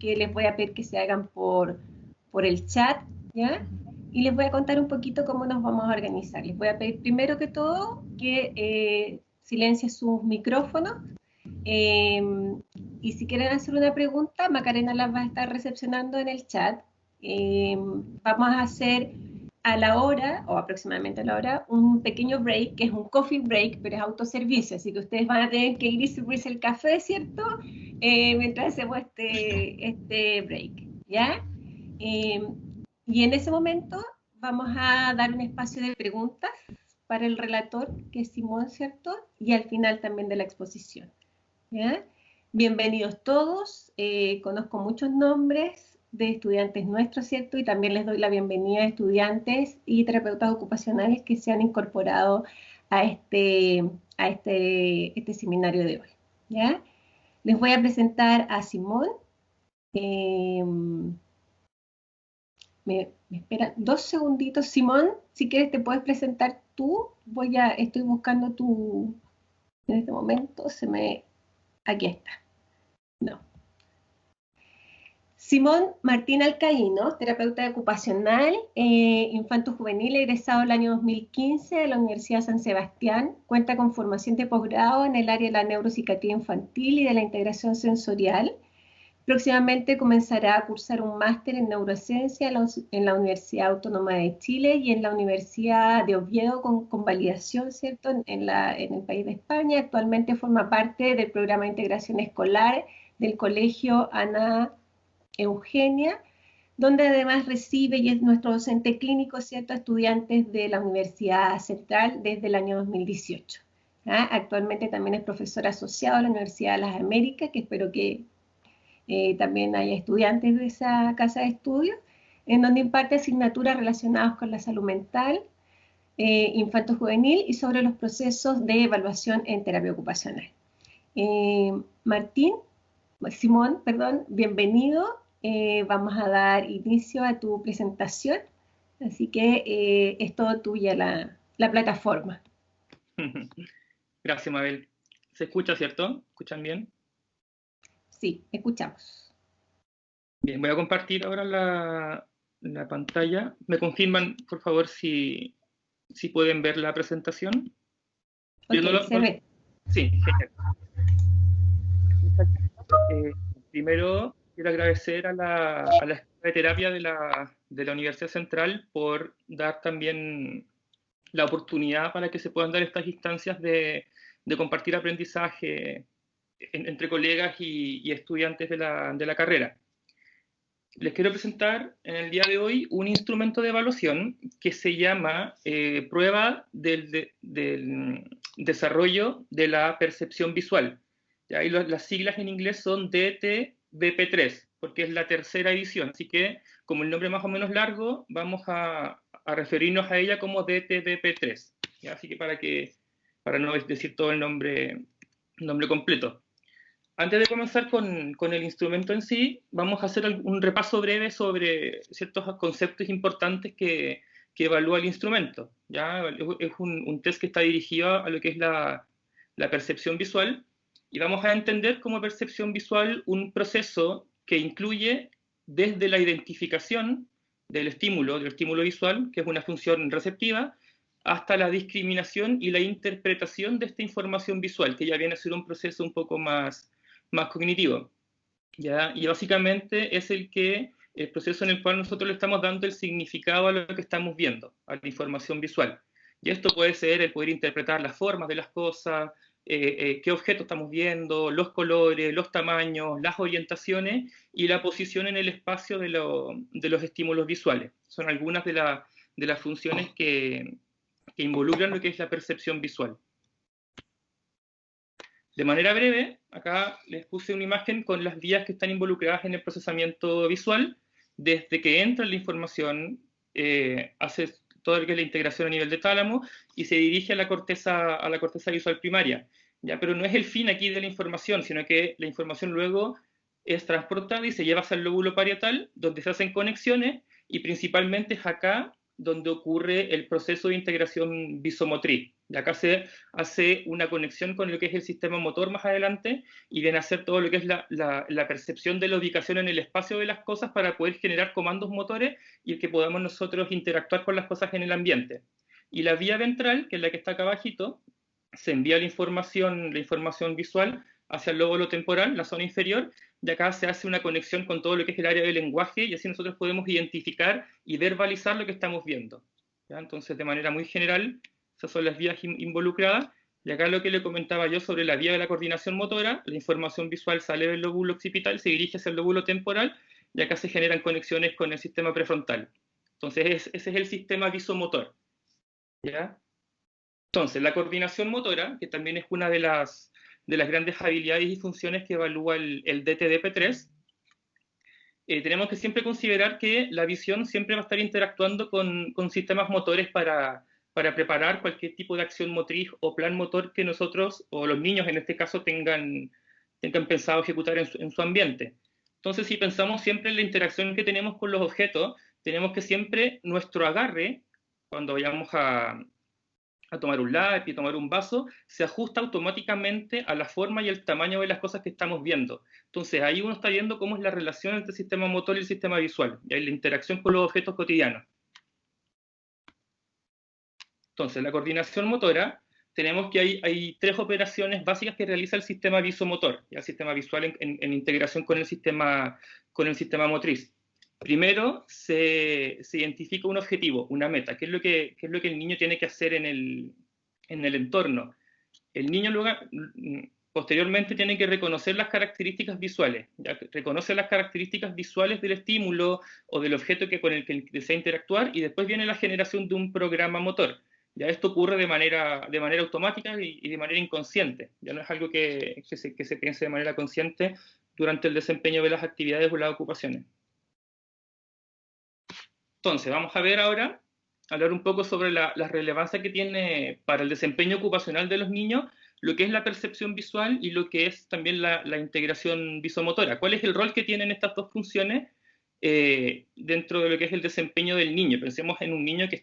que les voy a pedir que se hagan por el chat, ¿ya? Y les voy a contar un poquito cómo nos vamos a organizar. Les voy a pedir primero que todo que silencien sus micrófonos. Eh, y si quieren hacer una pregunta, Macarena las va a estar recepcionando en el chat. Vamos a hacer a la hora, o aproximadamente a la hora, un pequeño break, que es un coffee break, pero es autoservicio, así que ustedes van a tener que ir y servirse el café, ¿cierto? Mientras hacemos este break, ¿ya? Eh, y en ese momento vamos a dar un espacio de preguntas para el relator, que es Simón, ¿cierto? Y al final también de la exposición, ¿ya? Bienvenidos todos, conozco muchos nombres de estudiantes nuestros, ¿cierto? Y también les doy la bienvenida a estudiantes y terapeutas ocupacionales que se han incorporado a este seminario de hoy, ¿ya? Les voy a presentar a Simón. Eh, me esperan 2 segunditos. Simón, si quieres te puedes presentar tú. Estoy buscando en este momento, aquí está. No. Simón Martín Alcaíno, terapeuta ocupacional, infanto-juvenil, egresado el año 2015 de la Universidad San Sebastián, cuenta con formación de posgrado en el área de la neuropsiquiatría infantil y de la integración sensorial. Próximamente comenzará a cursar un máster en neurociencia en la Universidad Autónoma de Chile y en la Universidad de Oviedo con validación, ¿cierto?, en el país de España. Actualmente forma parte del programa de integración escolar del Colegio Ana Eugenia, donde además recibe y es nuestro docente clínico, ¿cierto?, a estudiantes de la Universidad Central desde el año 2018. ¿Ah? Actualmente también es profesor asociado a la Universidad de las Américas, que espero que también haya estudiantes de esa casa de estudios, en donde imparte asignaturas relacionadas con la salud mental, infanto-juvenil y sobre los procesos de evaluación en terapia ocupacional. Simón, perdón, bienvenido. Vamos a dar inicio a tu presentación, así que es todo tuya la plataforma. Gracias, Mabel. ¿Se escucha, cierto? ¿Escuchan bien? Sí, escuchamos. Bien, voy a compartir ahora la pantalla. ¿Me confirman, por favor, si pueden ver la presentación? Ok, se ve. Sí, genial. Primero, quiero agradecer a la Escuela de Terapia de la Universidad Central por dar también la oportunidad para que se puedan dar estas instancias de compartir aprendizaje entre colegas y estudiantes de la carrera. Les quiero presentar en el día de hoy un instrumento de evaluación que se llama Prueba del Desarrollo de la Percepción Visual. ¿Ya? Y las siglas en inglés son DTBP3, porque es la tercera edición. Así que, como el nombre es más o menos largo, vamos a referirnos a ella como DTBP3. ¿Ya? Así que para no decir todo el nombre completo. Antes de comenzar con el instrumento en sí, vamos a hacer un repaso breve sobre ciertos conceptos importantes que evalúa el instrumento. ¿Ya? Es un test que está dirigido a lo que es la percepción visual, y vamos a entender como percepción visual un proceso que incluye desde la identificación del estímulo visual, que es una función receptiva, hasta la discriminación y la interpretación de esta información visual, que ya viene a ser un proceso un poco más cognitivo, ¿ya? Y básicamente es el proceso en el cual nosotros le estamos dando el significado a lo que estamos viendo, a la información visual. Y esto puede ser el poder interpretar las formas de las cosas, qué objetos estamos viendo, los colores, los tamaños, las orientaciones y la posición en el espacio de los estímulos visuales. Son algunas de las funciones que involucran lo que es la percepción visual. De manera breve, acá les puse una imagen con las vías que están involucradas en el procesamiento visual. Desde que entra la información, hace todo lo que es la integración a nivel de tálamo y se dirige a la corteza visual primaria. ¿Ya? Pero no es el fin aquí de la información, sino que la información luego es transportada y se lleva hacia el lóbulo parietal, donde se hacen conexiones, y principalmente es acá donde ocurre el proceso de integración visomotriz. Y acá se hace una conexión con lo que es el sistema motor más adelante y viene a hacer todo lo que es la percepción de la ubicación en el espacio de las cosas para poder generar comandos motores y que podamos nosotros interactuar con las cosas en el ambiente. Y la vía ventral, que es la que está acá abajito, se envía la información visual hacia el lóbulo temporal, la zona inferior, y acá se hace una conexión con todo lo que es el área del lenguaje y así nosotros podemos identificar y verbalizar lo que estamos viendo. ¿Ya? Entonces, de manera muy general, esas son las vías involucradas. Y acá lo que le comentaba yo sobre la vía de la coordinación motora, la información visual sale del lóbulo occipital, se dirige hacia el lóbulo temporal, y acá se generan conexiones con el sistema prefrontal. Entonces, ese es el sistema visomotor. ¿Ya? Entonces, la coordinación motora, que también es una de las grandes habilidades y funciones que evalúa el DTDP3, tenemos que siempre considerar que la visión siempre va a estar interactuando con sistemas motores para preparar cualquier tipo de acción motriz o plan motor que nosotros, o los niños en este caso, tengan pensado ejecutar en su ambiente. Entonces, si pensamos siempre en la interacción que tenemos con los objetos, tenemos que siempre nuestro agarre, cuando vayamos a tomar un lápiz, tomar un vaso, se ajusta automáticamente a la forma y el tamaño de las cosas que estamos viendo. Entonces ahí uno está viendo cómo es la relación entre el sistema motor y el sistema visual, y la interacción con los objetos cotidianos. Entonces, la coordinación motora, tenemos que hay tres operaciones básicas que realiza el sistema visomotor, y el sistema visual en integración con el sistema motriz. Primero, se identifica un objetivo, una meta, qué es lo que el niño tiene que hacer en el entorno. El niño luego, posteriormente tiene que reconocer las características visuales, ¿ya? Reconoce las características visuales del estímulo o del objeto con el que desea interactuar, y después viene la generación de un programa motor. Ya esto ocurre de manera automática y de manera inconsciente. Ya no es algo que se piense de manera consciente durante el desempeño de las actividades o las ocupaciones. Entonces, vamos a ver ahora, hablar un poco sobre la relevancia que tiene para el desempeño ocupacional de los niños lo que es la percepción visual y lo que es también la integración visomotora. ¿Cuál es el rol que tienen estas dos funciones dentro de lo que es el desempeño del niño? Pensemos en un niño que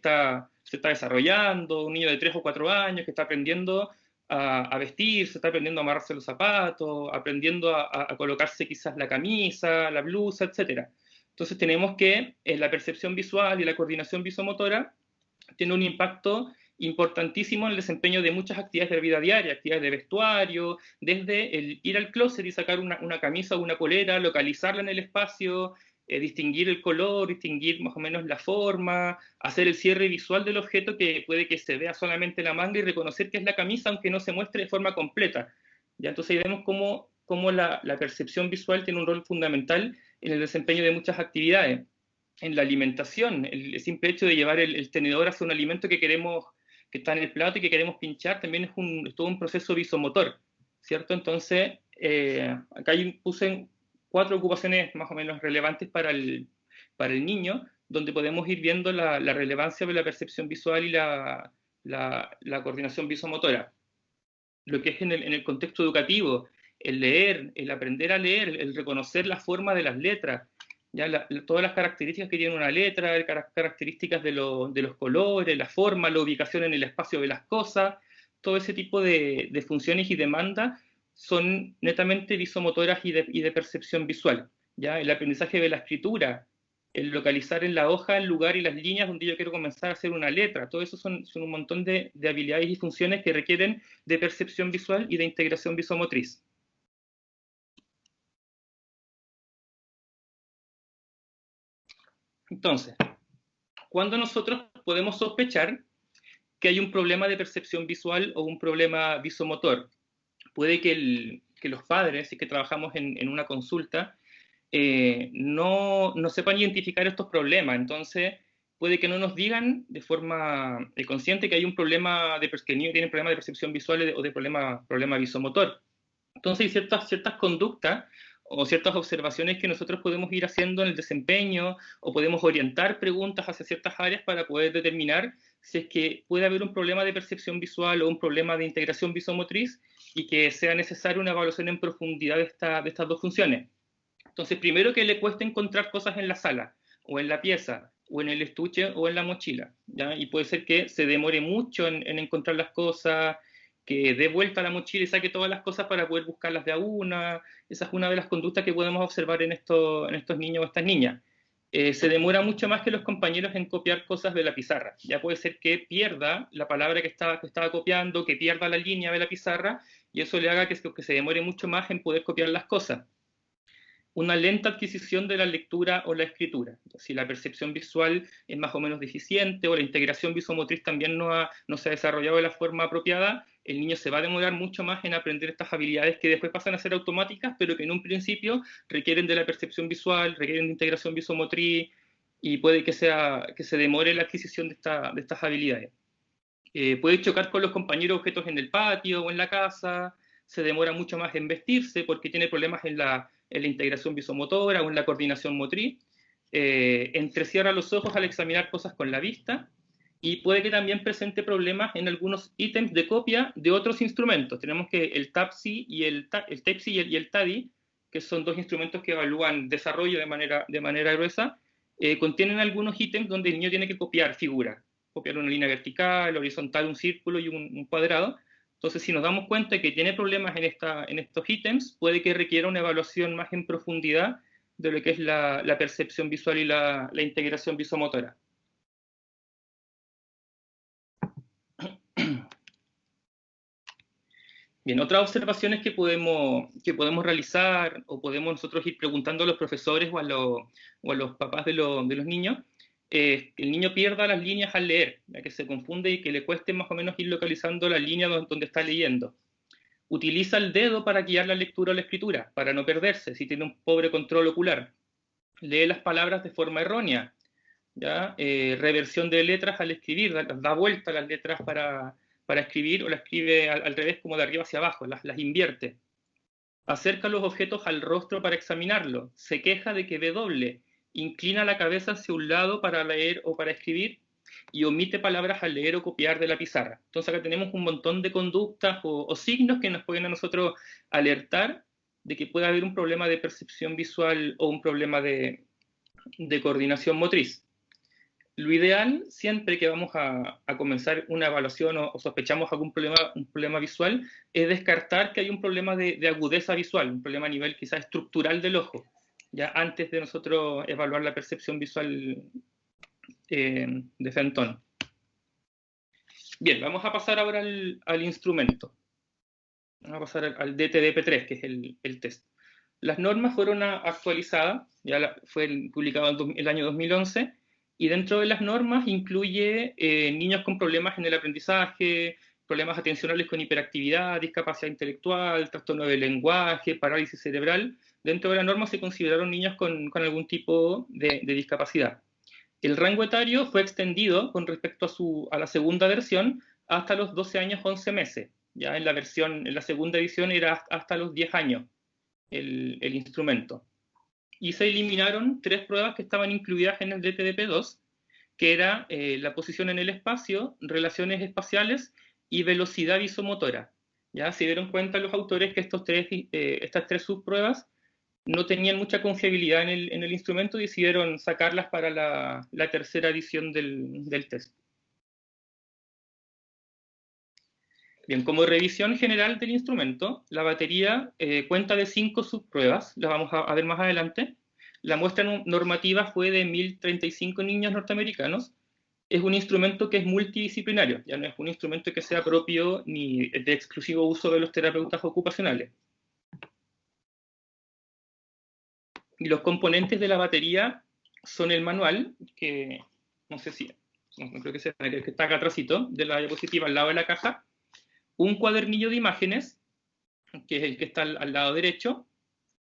se está desarrollando, un niño de 3 o 4 años que está aprendiendo a vestirse, está aprendiendo a amarrarse los zapatos, aprendiendo a colocarse quizás la camisa, la blusa, etcétera. Entonces tenemos que la percepción visual y la coordinación visomotora tiene un impacto importantísimo en el desempeño de muchas actividades de la vida diaria, actividades de vestuario, desde el ir al closet y sacar una camisa o una polera, localizarla en el espacio, distinguir el color, distinguir más o menos la forma, hacer el cierre visual del objeto, que puede que se vea solamente la manga, y reconocer que es la camisa aunque no se muestre de forma completa. ¿Ya? Entonces ahí vemos cómo la percepción visual tiene un rol fundamental en el desempeño de muchas actividades. En la alimentación, el simple hecho de llevar el tenedor hacia un alimento que está en el plato y que queremos pinchar, también es todo un proceso visomotor, ¿cierto? Entonces, acá puse 4 ocupaciones más o menos relevantes para el niño, donde podemos ir viendo la relevancia de la percepción visual y la coordinación visomotora. Lo que es en el contexto educativo, el leer, el aprender a leer, el reconocer la forma de las letras, ya todas las características que tiene una letra, características de los colores, la forma, la ubicación en el espacio de las cosas, todo ese tipo de funciones y demandas son netamente visomotoras y de percepción visual. ¿Ya? El aprendizaje de la escritura, el localizar en la hoja el lugar y las líneas donde yo quiero comenzar a hacer una letra, todo eso son un montón de habilidades y funciones que requieren de percepción visual y de integración visomotriz. Entonces, ¿cuándo nosotros podemos sospechar que hay un problema de percepción visual o un problema visomotor? Puede que los padres, si que trabajamos en una consulta, no sepan identificar estos problemas. Entonces, puede que no nos digan de forma consciente que hay un problema que el niño tiene problema de percepción visual o de problema visomotor. Entonces, hay ciertas conductas o ciertas observaciones que nosotros podemos ir haciendo en el desempeño, o podemos orientar preguntas hacia ciertas áreas para poder determinar si es que puede haber un problema de percepción visual o un problema de integración visomotriz, y que sea necesaria una evaluación en profundidad de estas dos funciones. Entonces, primero, que le cuesta encontrar cosas en la sala o en la pieza, o en el estuche o en la mochila, ¿ya? Y puede ser que se demore mucho en encontrar las cosas, que dé vuelta a la mochila y saque todas las cosas para poder buscarlas de a una. Esa es una de las conductas que podemos observar en estos niños o estas niñas. Se demora mucho más que los compañeros en copiar cosas de la pizarra. Ya puede ser que pierda la palabra que estaba copiando, que pierda la línea de la pizarra, y eso le haga que se demore mucho más en poder copiar las cosas. Una lenta adquisición de la lectura o la escritura. Si la percepción visual es más o menos deficiente o la integración visomotriz también no se ha desarrollado de la forma apropiada, el niño se va a demorar mucho más en aprender estas habilidades que después pasan a ser automáticas, pero que en un principio requieren de la percepción visual, requieren de integración visomotriz, y puede que se demore la adquisición de estas habilidades. Puede chocar con los compañeros objetos en el patio o en la casa, se demora mucho más en vestirse porque tiene problemas en la integración visomotora o en la coordinación motriz, entrecierra los ojos al examinar cosas con la vista, y puede que también presente problemas en algunos ítems de copia de otros instrumentos. Tenemos que el TAPSI y el TEPSI y el TADI, que son dos instrumentos que evalúan desarrollo de manera gruesa, contienen algunos ítems donde el niño tiene que copiar figuras, copiar una línea vertical, horizontal, un círculo y un cuadrado. Entonces, si nos damos cuenta que tiene problemas en estos ítems, puede que requiera una evaluación más en profundidad de lo que es la percepción visual y la integración visomotora. Bien, otras observaciones que podemos realizar o podemos nosotros ir preguntando a los profesores o a los papás de los niños, que el niño pierda las líneas al leer, ya que se confunde y que le cueste más o menos ir localizando la línea donde está leyendo. Utiliza el dedo para guiar la lectura o la escritura, para no perderse, si tiene un pobre control ocular. Lee las palabras de forma errónea, ¿ya? Reversión de letras al escribir, da vuelta a las letras para escribir, o la escribe al revés, como de arriba hacia abajo, las invierte. Acerca los objetos al rostro para examinarlo, se queja de que ve doble, inclina la cabeza hacia un lado para leer o para escribir, y omite palabras al leer o copiar de la pizarra. Entonces acá tenemos un montón de conductas o signos que nos pueden a nosotros alertar de que puede haber un problema de percepción visual o un problema de coordinación motriz. Lo ideal, siempre que vamos a comenzar una evaluación o sospechamos algún un problema visual, es descartar que hay un problema de agudeza visual, un problema a nivel quizás estructural del ojo, ya antes de nosotros evaluar la percepción visual de Fenton. Bien, vamos a pasar ahora al instrumento. Vamos a pasar al DTDP3, que es el test. Las normas fueron actualizadas, fue publicado en el año 2011, y dentro de las normas incluye niños con problemas en el aprendizaje, problemas atencionales con hiperactividad, discapacidad intelectual, trastorno del lenguaje, parálisis cerebral. Dentro de la norma se consideraron niños con algún tipo de discapacidad. El rango etario fue extendido con respecto a la segunda versión hasta los 12 años 11 meses. Ya en la segunda edición era hasta los 10 años el instrumento. Y se eliminaron 3 pruebas que estaban incluidas en el DTDP2, que era la posición en el espacio, relaciones espaciales y velocidad visomotora. Ya se dieron cuenta los autores que estas 3 subpruebas no tenían mucha confiabilidad en el instrumento, y decidieron sacarlas para la tercera edición del test. Bien, como revisión general del instrumento, la batería cuenta de 5 subpruebas, las vamos a ver más adelante. La muestra normativa fue de 1.035 niños norteamericanos. Es un instrumento que es multidisciplinario, ya no es un instrumento que sea propio ni de exclusivo uso de los terapeutas ocupacionales. Y los componentes de la batería son el manual, que no sé si, no creo que sea, que está acá atrásito de la diapositiva al lado de la caja, un cuadernillo de imágenes, que es el que está al lado derecho,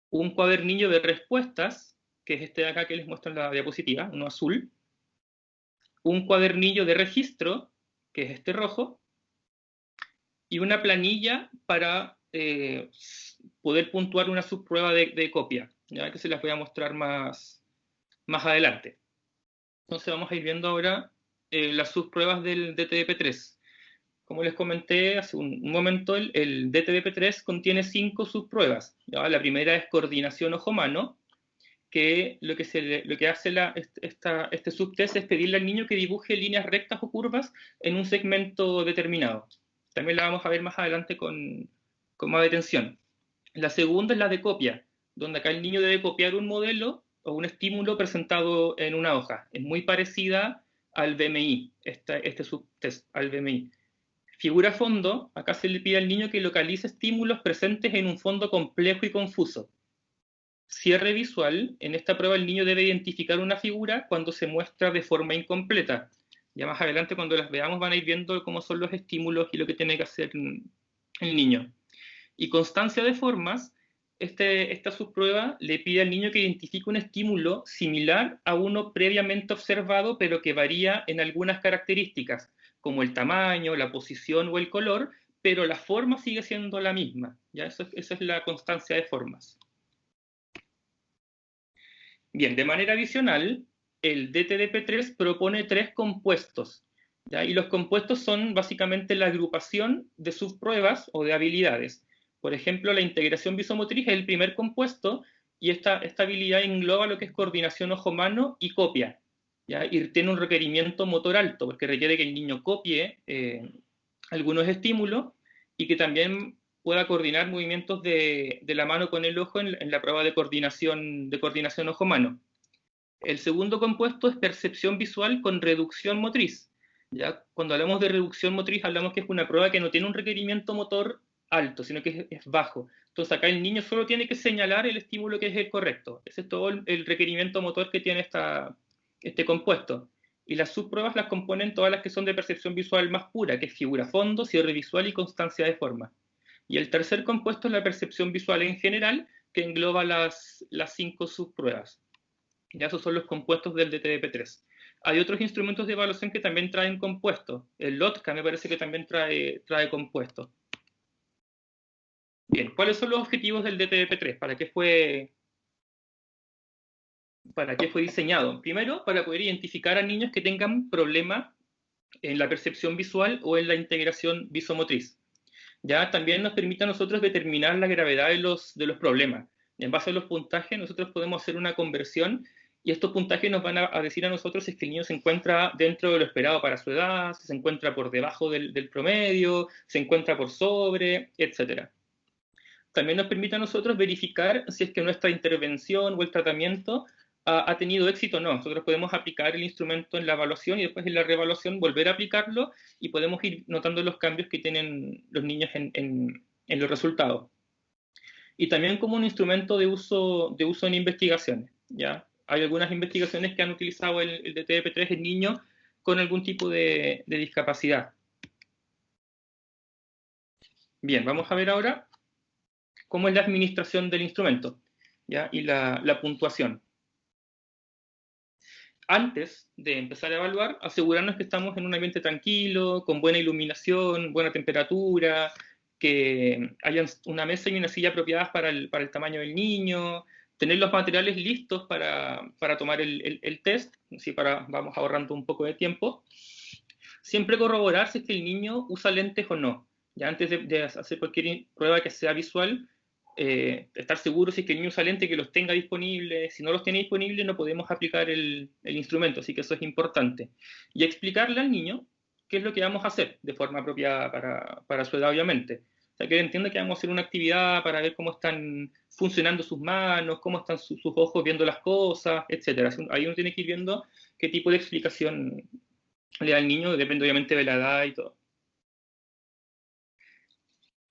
un cuadernillo de respuestas, que es este de acá que les muestro en la diapositiva, uno azul, un cuadernillo de registro, que es este rojo, y una planilla para poder puntuar una subprueba de copia, ya que se las voy a mostrar más adelante. Entonces vamos a ir viendo ahora las subpruebas del DTDP3. Como les comenté hace un momento, el DTDP3 contiene 5 subpruebas. ¿Ya? La primera es coordinación ojo-mano, que lo que hace este subtest es pedirle al niño que dibuje líneas rectas o curvas en un segmento determinado. También la vamos a ver más adelante con más detención. La segunda es la de copia, donde acá el niño debe copiar un modelo o un estímulo presentado en una hoja. Es muy parecida al BMI, este subtest, al BMI. Figura fondo, acá se le pide al niño que localice estímulos presentes en un fondo complejo y confuso. Cierre visual, en esta prueba el niño debe identificar una figura cuando se muestra de forma incompleta. Ya más adelante cuando las veamos van a ir viendo cómo son los estímulos y lo que tiene que hacer el niño. Y constancia de formas, esta subprueba le pide al niño que identifique un estímulo similar a uno previamente observado, pero que varía en algunas características, como el tamaño, la posición o el color, pero la forma sigue siendo la misma. ¿Ya? Esa es la constancia de formas. Bien, de manera adicional, el DTDP3 propone 3 compuestos, ¿ya? Y los compuestos son básicamente la agrupación de subpruebas o de habilidades. Por ejemplo, la integración visomotriz es el primer compuesto y esta habilidad engloba lo que es coordinación ojo-mano y copia, ¿ya? Y tiene un requerimiento motor alto, porque requiere que el niño copie algunos estímulos y que también pueda coordinar movimientos de la mano con el ojo en la prueba de coordinación ojo-mano. El segundo compuesto es percepción visual con reducción motriz. ¿Ya? Cuando hablamos de reducción motriz, hablamos que es una prueba que no tiene un requerimiento motor alto, sino que es bajo. Entonces acá el niño solo tiene que señalar el estímulo que es el correcto. Ese es todo el requerimiento motor que tiene este compuesto. Y las subpruebas las componen todas las que son de percepción visual más pura, que es figura fondo, cierre visual y constancia de forma. Y el tercer compuesto es la percepción visual en general, que engloba las 5 subpruebas. Ya esos son los compuestos del DTDP3. Hay otros instrumentos de evaluación que también traen compuestos. El LOTCA me parece que también trae compuestos. Bien, ¿cuáles son los objetivos del DTDP3? ¿Para qué fue diseñado? Primero, para poder identificar a niños que tengan problemas en la percepción visual o en la integración visomotriz. Ya también nos permite a nosotros determinar la gravedad de los problemas. En base a los puntajes, nosotros podemos hacer una conversión y estos puntajes nos van a decir a nosotros si es que el niño se encuentra dentro de lo esperado para su edad, si se encuentra por debajo del promedio, se encuentra por sobre, etc. También nos permite a nosotros verificar si es que nuestra intervención o el tratamiento ha tenido éxito o no. Nosotros podemos aplicar el instrumento en la evaluación y después en la reevaluación volver a aplicarlo y podemos ir notando los cambios que tienen los niños en los resultados. Y también como un instrumento de uso en investigaciones. ¿Ya? Hay algunas investigaciones que han utilizado el DTDP3 en niños con algún tipo de discapacidad. Bien, vamos a ver ahora cómo es la administración del instrumento, ¿ya? Y la puntuación. Antes de empezar a evaluar, asegurarnos que estamos en un ambiente tranquilo, con buena iluminación, buena temperatura, que haya una mesa y una silla apropiadas para el tamaño del niño, tener los materiales listos para tomar el test, así vamos ahorrando un poco de tiempo. Siempre corroborar si es que el niño usa lentes o no. Ya antes de hacer cualquier prueba que sea visual, estar seguro si es que el niño usa lentes, que los tenga disponibles. Si no los tiene disponibles, no podemos aplicar el instrumento, así que eso es importante. Y explicarle al niño qué es lo que vamos a hacer de forma apropiada para su edad, obviamente. O sea, que él entienda que vamos a hacer una actividad para ver cómo están funcionando sus manos, cómo están sus ojos viendo las cosas, etc. Ahí uno tiene que ir viendo qué tipo de explicación le da al niño, depende obviamente de la edad y todo.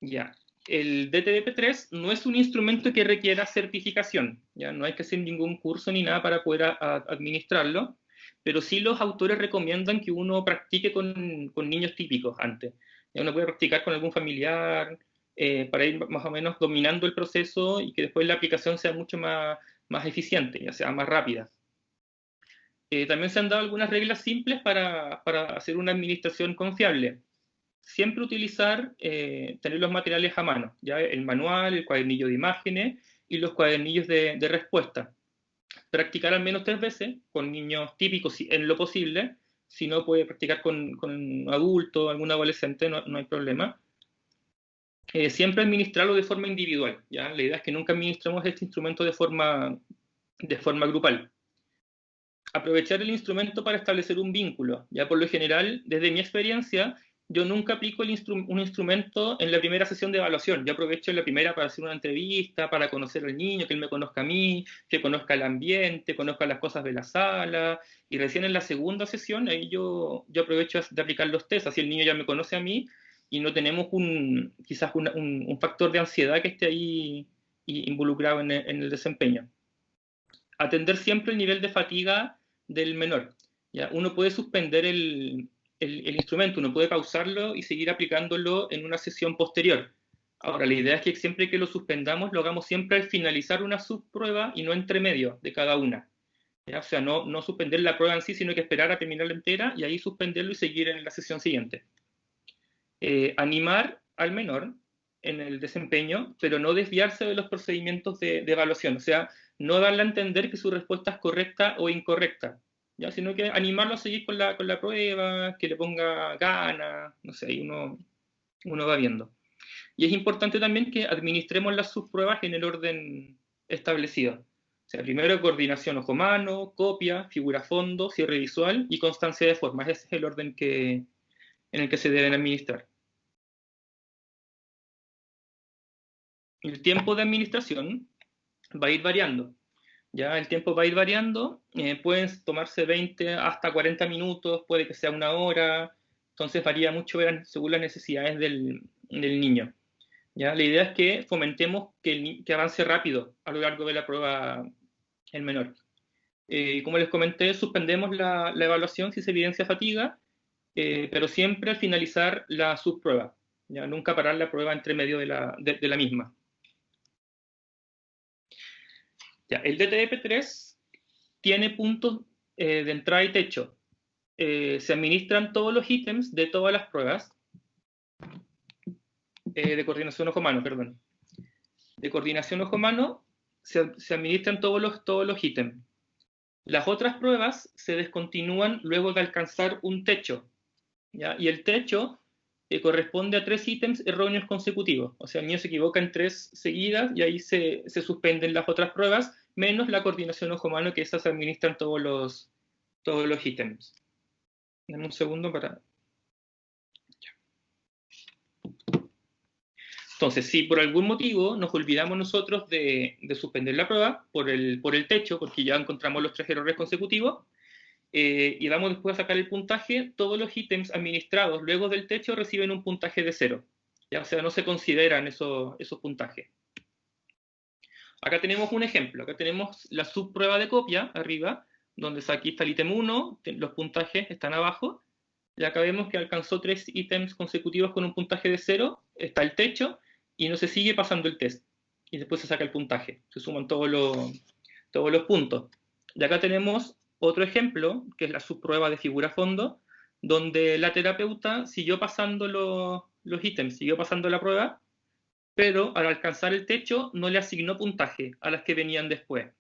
Ya. El DTDP3 no es un instrumento que requiera certificación, ¿ya? No hay que hacer ningún curso ni nada para poder administrarlo, pero sí los autores recomiendan que uno practique con niños típicos antes. ¿Ya? Uno puede practicar con algún familiar para ir más o menos dominando el proceso y que después la aplicación sea mucho más eficiente, ya sea más rápida. También se han dado algunas reglas simples para hacer una administración confiable. Siempre utilizar, tener los materiales a mano, ¿ya? El manual, el cuadernillo de imágenes y los cuadernillos de respuesta. Practicar al menos 3 veces con niños típicos en lo posible. Si no, puede practicar con un adulto, algún adolescente, no hay problema. Siempre administrarlo de forma individual, ¿ya? La idea es que nunca administremos este instrumento de forma de forma grupal. Aprovechar el instrumento para establecer un vínculo. Ya por lo general, desde mi experiencia, yo nunca aplico un instrumento en la primera sesión de evaluación. Yo aprovecho en la primera para hacer una entrevista, para conocer al niño, que él me conozca a mí, que conozca el ambiente, conozca las cosas de la sala, y recién en la segunda sesión, ahí yo aprovecho de aplicar los test, así el niño ya me conoce a mí, y no tenemos quizás un factor de ansiedad que esté ahí involucrado en el desempeño. Atender siempre el nivel de fatiga del menor. ¿Ya? Uno puede suspender el instrumento, uno puede pausarlo y seguir aplicándolo en una sesión posterior. Ahora, la idea es que siempre que lo suspendamos, lo hagamos siempre al finalizar una subprueba y no entre medio de cada una. ¿Ya? O sea, no suspender la prueba en sí, sino que esperar a terminarla entera y ahí suspenderlo y seguir en la sesión siguiente. Animar al menor en el desempeño, pero no desviarse de los procedimientos de evaluación. O sea, no darle a entender que su respuesta es correcta o incorrecta, ¿ya? Sino que animarlo a seguir con la prueba, que le ponga ganas, no sé, y uno va viendo. Y es importante también que administremos las subpruebas en el orden establecido. O sea, primero coordinación ojo-mano, copia, figura-fondo, cierre visual y constancia de formas. Ese es el orden en el que se deben administrar. El tiempo de administración va a ir variando. Ya el tiempo va a ir variando, pueden tomarse 20 hasta 40 minutos, puede que sea una hora, entonces varía mucho según las necesidades del niño. ¿Ya? La idea es que fomentemos que avance rápido a lo largo de la prueba el menor. Como les comenté, suspendemos la evaluación si se evidencia fatiga, pero siempre al finalizar la subprueba, ¿ya? Nunca parar la prueba entre medio de la misma. Ya, el DTP3 tiene puntos de entrada y techo. Se administran todos los ítems de todas las pruebas de coordinación ojo-mano, perdón. De coordinación ojo-mano se administran todos los ítems. Las otras pruebas se descontinúan luego de alcanzar un techo, ¿ya? Y el techo corresponde a 3 ítems erróneos consecutivos. O sea, el niño se equivoca en 3 seguidas y ahí se suspenden las otras pruebas, menos la coordinación ojo-mano, que esas se administran todos los ítems. Dame un segundo para... Entonces, si por algún motivo nos olvidamos nosotros de suspender la prueba por el techo, porque ya encontramos los 3 errores consecutivos, y vamos después a sacar el puntaje, todos los ítems administrados luego del techo reciben un puntaje de 0. ¿Ya? O sea, no se consideran esos puntajes. Acá tenemos un ejemplo. Acá tenemos la subprueba de copia, arriba, donde aquí está el ítem 1, los puntajes están abajo, y acá vemos que alcanzó 3 ítems consecutivos con un puntaje de 0, está el techo, y no se sigue pasando el test. Y después se saca el puntaje, se suman todos los puntos. Y acá tenemos otro ejemplo, que es la subprueba de figura-fondo, donde la terapeuta siguió pasando los ítems, siguió pasando la prueba, pero al alcanzar el techo no le asignó puntaje a las que venían después.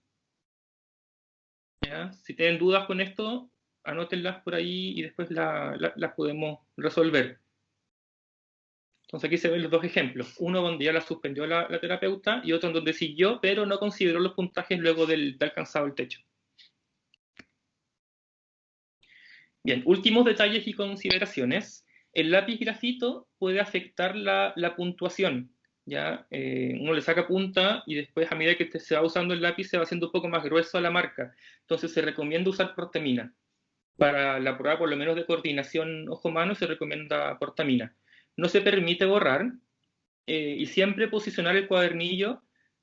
¿Ya? Si tienen dudas con esto, anótenlas por ahí y después las podemos resolver. Entonces aquí se ven los dos ejemplos. Uno donde ya la suspendió la terapeuta y otro donde siguió, pero no consideró los puntajes luego de alcanzado el techo. Bien, últimos detalles y consideraciones. El lápiz grafito puede afectar la puntuación. ¿Ya? Uno le saca punta y después a medida que se va usando el lápiz se va haciendo un poco más grueso a la marca. Entonces se recomienda usar portamina. Para la prueba por lo menos de coordinación ojo-mano se recomienda portamina. No se permite borrar y siempre posicionar el cuadernillo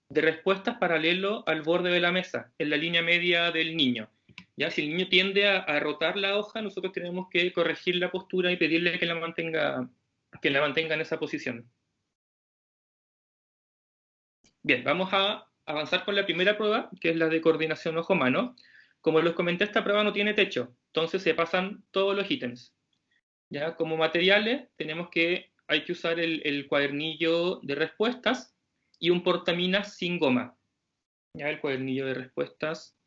de respuestas paralelo al borde de la mesa, en la línea media del niño. ¿Ya? Si el niño tiende a rotar la hoja, nosotros tenemos que corregir la postura y pedirle que la mantenga en esa posición. Bien, vamos a avanzar con la primera prueba, que es la de coordinación ojo-mano. Como les comenté, esta prueba no tiene techo, entonces se pasan todos los ítems. ¿Ya? Como materiales hay que usar el cuadernillo de respuestas y un portaminas sin goma. ¿Ya? El cuadernillo de respuestas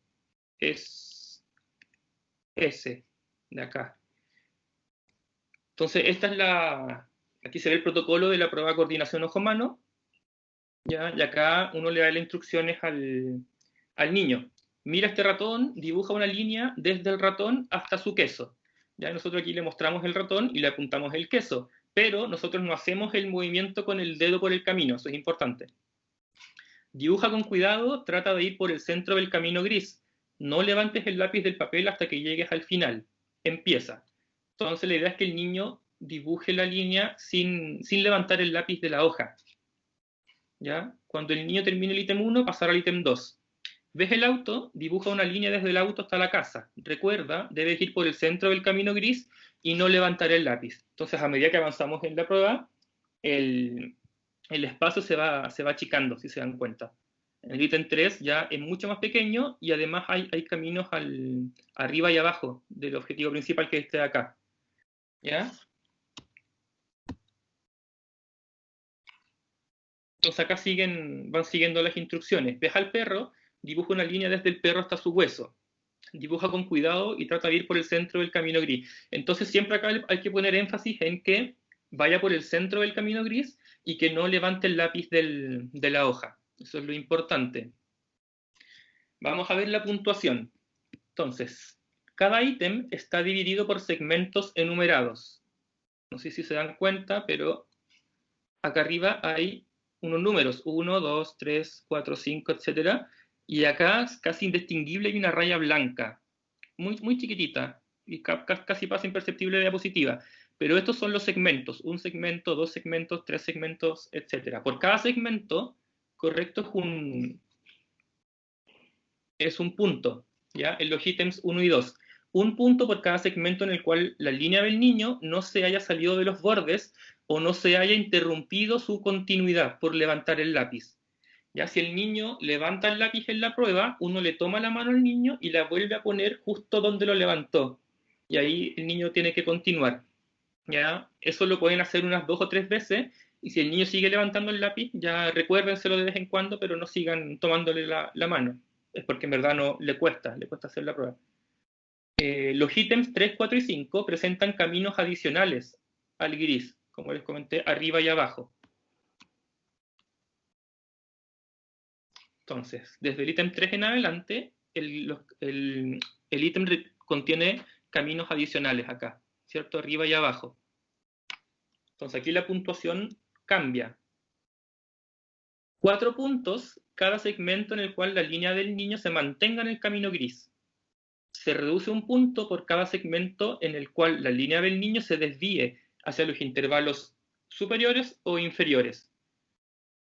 es ese de acá. Entonces, aquí se ve el protocolo de la prueba de coordinación ojo-mano, ¿ya? Y acá uno le da las instrucciones al niño. mira este ratón, dibuja una línea desde el ratón hasta su queso. Ya nosotros aquí le mostramos el ratón y le apuntamos el queso, pero nosotros no hacemos el movimiento con el dedo por el camino, eso es importante. Dibuja con cuidado, trata de ir por el centro del camino gris. No levantes el lápiz del papel hasta que llegues al final. Empieza. Entonces la idea es que el niño dibuje la línea sin levantar el lápiz de la hoja. ¿Ya? Cuando el niño termine el ítem 1, pasar al ítem 2. ¿Ves el auto? Dibuja una línea desde el auto hasta la casa. Recuerda, debes ir por el centro del camino gris y no levantar el lápiz. Entonces, a medida que avanzamos en la prueba, el espacio se va achicando, si se dan cuenta. En el ítem 3 ya es mucho más pequeño y además hay caminos arriba y abajo del objetivo principal, que es este de acá. ¿Ya? Entonces acá van siguiendo las instrucciones. Ves al perro, dibuja una línea desde el perro hasta su hueso. Dibuja con cuidado y trata de ir por el centro del camino gris. Entonces siempre acá hay que poner énfasis en que vaya por el centro del camino gris y que no levante el lápiz de la hoja. Eso es lo importante. Vamos a ver la puntuación. Entonces, cada ítem está dividido por segmentos enumerados. No sé si se dan cuenta, pero acá arriba hay unos números, 1, 2, 3, 4, 5, etc. Y acá es casi indistinguible, hay una raya blanca, muy, muy chiquitita, y casi pasa imperceptible de diapositiva. Pero estos son los segmentos, un segmento, dos segmentos, tres segmentos, etc. Por cada segmento, correcto, es un punto, ¿ya? En los ítems 1 y 2. Un punto por cada segmento en el cual la línea del niño no se haya salido de los bordes o no se haya interrumpido su continuidad por levantar el lápiz. Ya, si el niño levanta el lápiz en la prueba, uno le toma la mano al niño y la vuelve a poner justo donde lo levantó. Y ahí el niño tiene que continuar. ¿Ya? Eso lo pueden hacer unas 2 o 3 veces. Y si el niño sigue levantando el lápiz, ya recuérdenselo de vez en cuando, pero no sigan tomándole la mano. Es porque en verdad no le cuesta hacer la prueba. Los ítems 3, 4 y 5 presentan caminos adicionales al gris, como les comenté, arriba y abajo. Entonces, desde el ítem 3 en adelante, el ítem contiene caminos adicionales acá, ¿cierto? Arriba y abajo. Entonces, aquí la puntuación cambia. 4 puntos cada segmento en el cual la línea del niño se mantenga en el camino gris. Se reduce un punto por cada segmento en el cual la línea del niño se desvíe hacia los intervalos superiores o inferiores.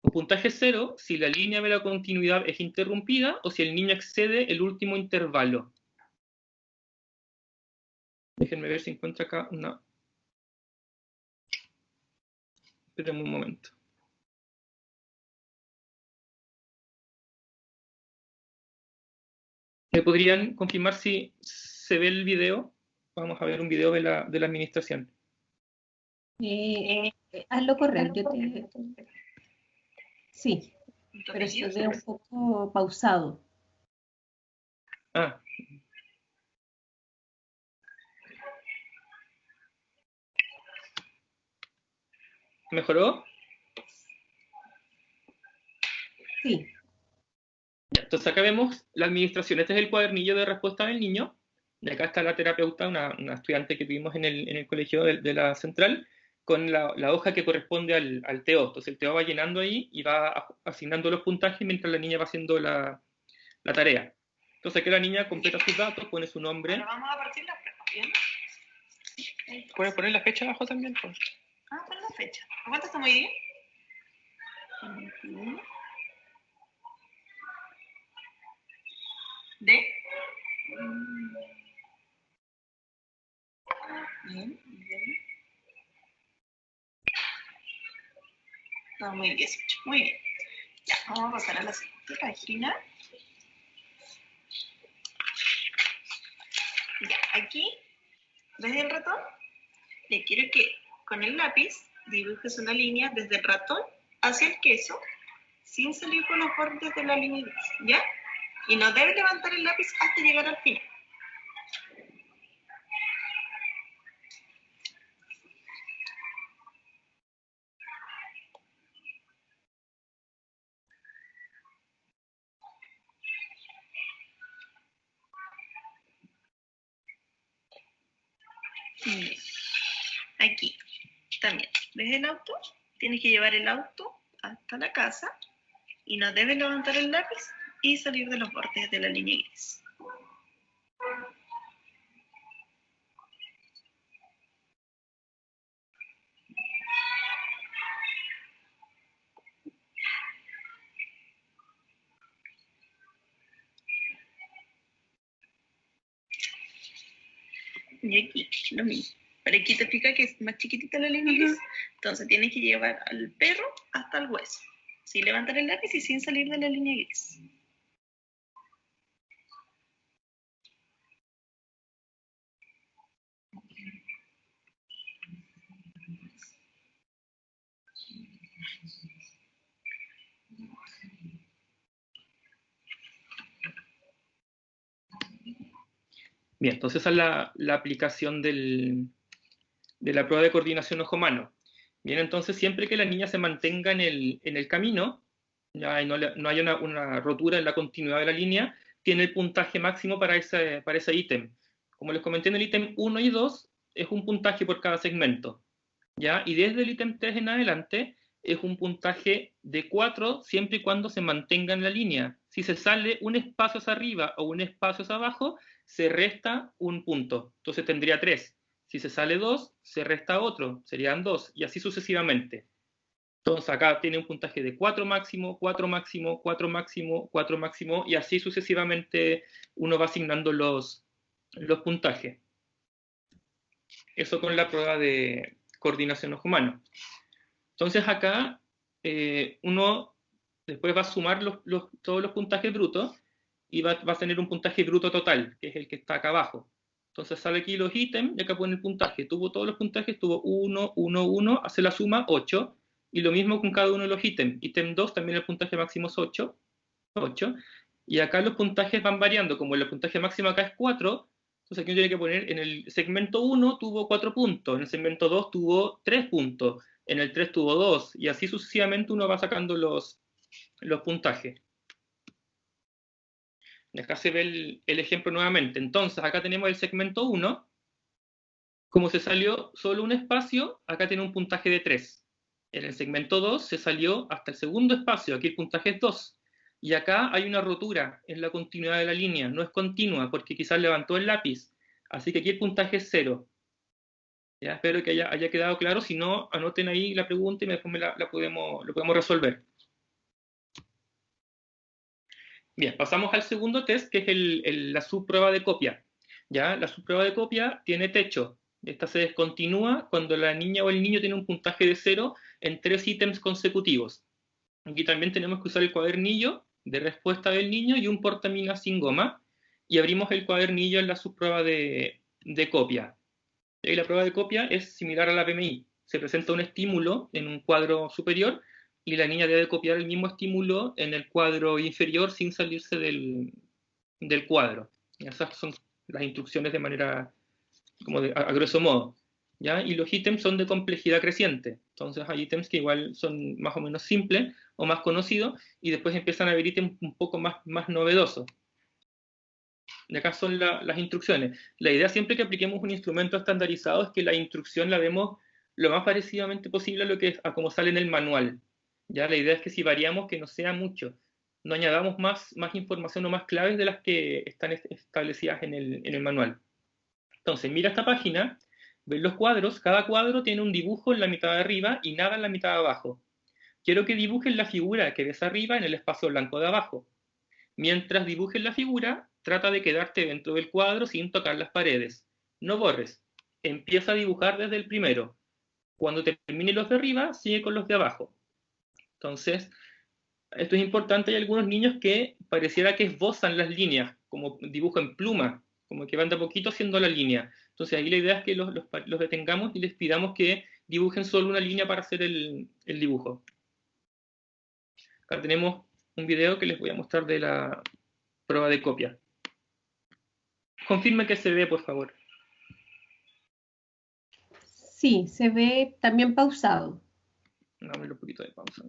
Un puntaje 0 si la línea de la continuidad es interrumpida o si el niño excede el último intervalo. Déjenme ver si encuentro acá una... Espérenme un momento. ¿Me podrían confirmar si se ve el video? Vamos a ver un video de la administración. Hazlo correr, Sí, pero se ve un poco pausado. Ah. ¿Mejoró? Sí. Entonces acá vemos la administración. Este es el cuadernillo de respuesta del niño. Y acá está la terapeuta, una estudiante que tuvimos en el colegio de la central, con la hoja que corresponde al TO. Entonces el TO va llenando ahí y va asignando los puntajes mientras la niña va haciendo la tarea. Entonces aquí la niña completa sus datos, pone su nombre. Ahora vamos a partir la prueba, ¿bien? ¿Puedes poner la fecha abajo también? Pues? Pon la fecha. ¿A cuánto estamos hoy día? 21. ¿De? Bien, bien. No, muy 18. Muy bien. Ya, vamos a pasar a la siguiente página. Ya, aquí, desde el ratón, le quiero que con el lápiz dibujes una línea desde el ratón hacia el queso, sin salir por los bordes de la línea, ¿ya? Y no debes levantar el lápiz hasta llegar al final. También, desde el auto, tienes que llevar el auto hasta la casa y no debes levantar el lápiz y salir de los bordes de la línea gris. Y aquí, lo mismo. Pero aquí te explica que es más chiquitita la línea gris, entonces tienes que llevar al perro hasta el hueso, sin levantar el lápiz y sin salir de la línea gris. Bien, entonces esa es la aplicación de la prueba de coordinación ojo-mano. Bien, entonces siempre que la niña se mantenga en el camino, ya, y no haya una rotura en la continuidad de la línea, tiene el puntaje máximo para ese ítem. Como les comenté en el ítem 1 y 2, es un puntaje por cada segmento. ¿Ya? Y desde el ítem 3 en adelante, es un puntaje de 4 siempre y cuando se mantenga en la línea. Si se sale un espacio hacia arriba o un espacio hacia abajo, se resta un punto. Entonces tendría 3. Si se sale 2, se resta otro. Serían 2. Y así sucesivamente. Entonces acá tiene un puntaje de 4 máximo, 4 máximo, 4 máximo, 4 máximo. Y así sucesivamente uno va asignando los puntajes. Eso con la prueba de coordinación ojo-mano. Entonces acá uno después va a sumar todos los puntajes brutos y va a tener un puntaje bruto total, que es el que está acá abajo. Entonces sale aquí los ítems y acá pone el puntaje. Tuvo todos los puntajes, tuvo 1, 1, 1, hace la suma 8. Y lo mismo con cada uno de los ítems. Ítem 2 también el puntaje máximo es 8. Y acá los puntajes van variando. Como el puntaje máximo acá es 4, entonces aquí uno tiene que poner en el segmento 1 tuvo 4 puntos, en el segmento 2 tuvo 3 puntos, en el 3 tuvo 2, y así sucesivamente uno va sacando los puntajes. Acá se ve el ejemplo nuevamente. Entonces acá tenemos el segmento 1. Como se salió solo un espacio, acá tiene un puntaje de 3. En el segmento 2 se salió hasta el segundo espacio, aquí el puntaje es 2. Y acá hay una rotura en la continuidad de la línea, no es continua, porque quizás levantó el lápiz. Así que aquí el puntaje es 0. Ya, espero que haya quedado claro. Si no, anoten ahí la pregunta y después lo podemos resolver. Bien, pasamos al segundo test, que es la subprueba de copia. ¿Ya? La subprueba de copia tiene techo. Esta se descontinúa cuando la niña o el niño tiene un puntaje de 0 en 3 ítems consecutivos. Aquí también tenemos que usar el cuadernillo de respuesta del niño y un portamina sin goma. Y abrimos el cuadernillo en la subprueba de copia. Y la prueba de copia es similar a la PMI. Se presenta un estímulo en un cuadro superior y la niña debe copiar el mismo estímulo en el cuadro inferior sin salirse del cuadro. Esas son las instrucciones de manera, como a grosso modo. ¿Ya? Y los ítems son de complejidad creciente. Entonces hay ítems que igual son más o menos simples o más conocidos y después empiezan a haber ítems un poco más novedosos. Y acá son las instrucciones. La idea siempre que apliquemos un instrumento estandarizado es que la instrucción la vemos lo más parecidamente posible a como sale en el manual. Ya la idea es que si variamos, que no sea mucho. No añadamos más información o más claves de las que están establecidas en el manual. Entonces, mira esta página, ves los cuadros, cada cuadro tiene un dibujo en la mitad de arriba y nada en la mitad de abajo. Quiero que dibujes la figura que ves arriba en el espacio blanco de abajo. Mientras dibujes la figura, trata de quedarte dentro del cuadro sin tocar las paredes. No borres. Empieza a dibujar desde el primero. Cuando termine los de arriba, sigue con los de abajo. Entonces, esto es importante. Hay algunos niños que pareciera que esbozan las líneas, como dibujo en pluma, como que van de a poquito haciendo la línea. Entonces, ahí la idea es que los detengamos y les pidamos que dibujen solo una línea para hacer el dibujo. Acá tenemos un video que les voy a mostrar de la prueba de copia. Confirme que se ve, por favor. Sí, se ve también pausado. Dame un poquito de pausa.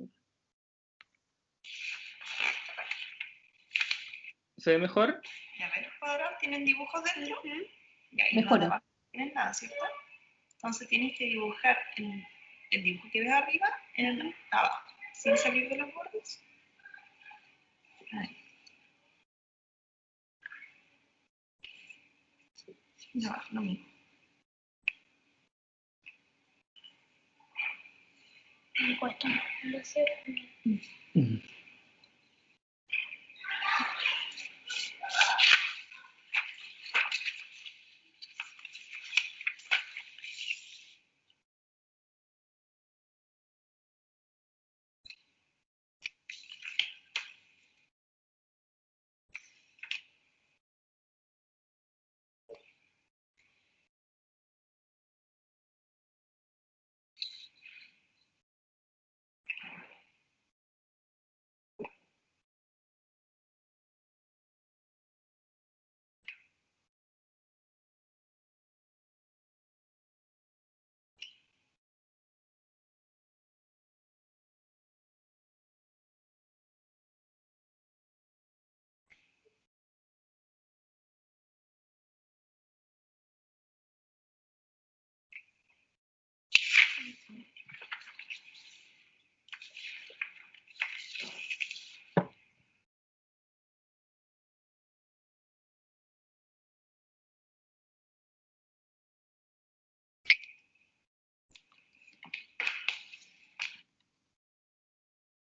¿Se ve mejor? Ya ves, los cuadros tienen dibujos dentro. Mejor. No tienen nada, ¿cierto? Entonces tienes que dibujar en el dibujo que ves arriba en el abajo, sin salir de los bordes. Ahí. No, lo mismo. Me cuesta no hacer.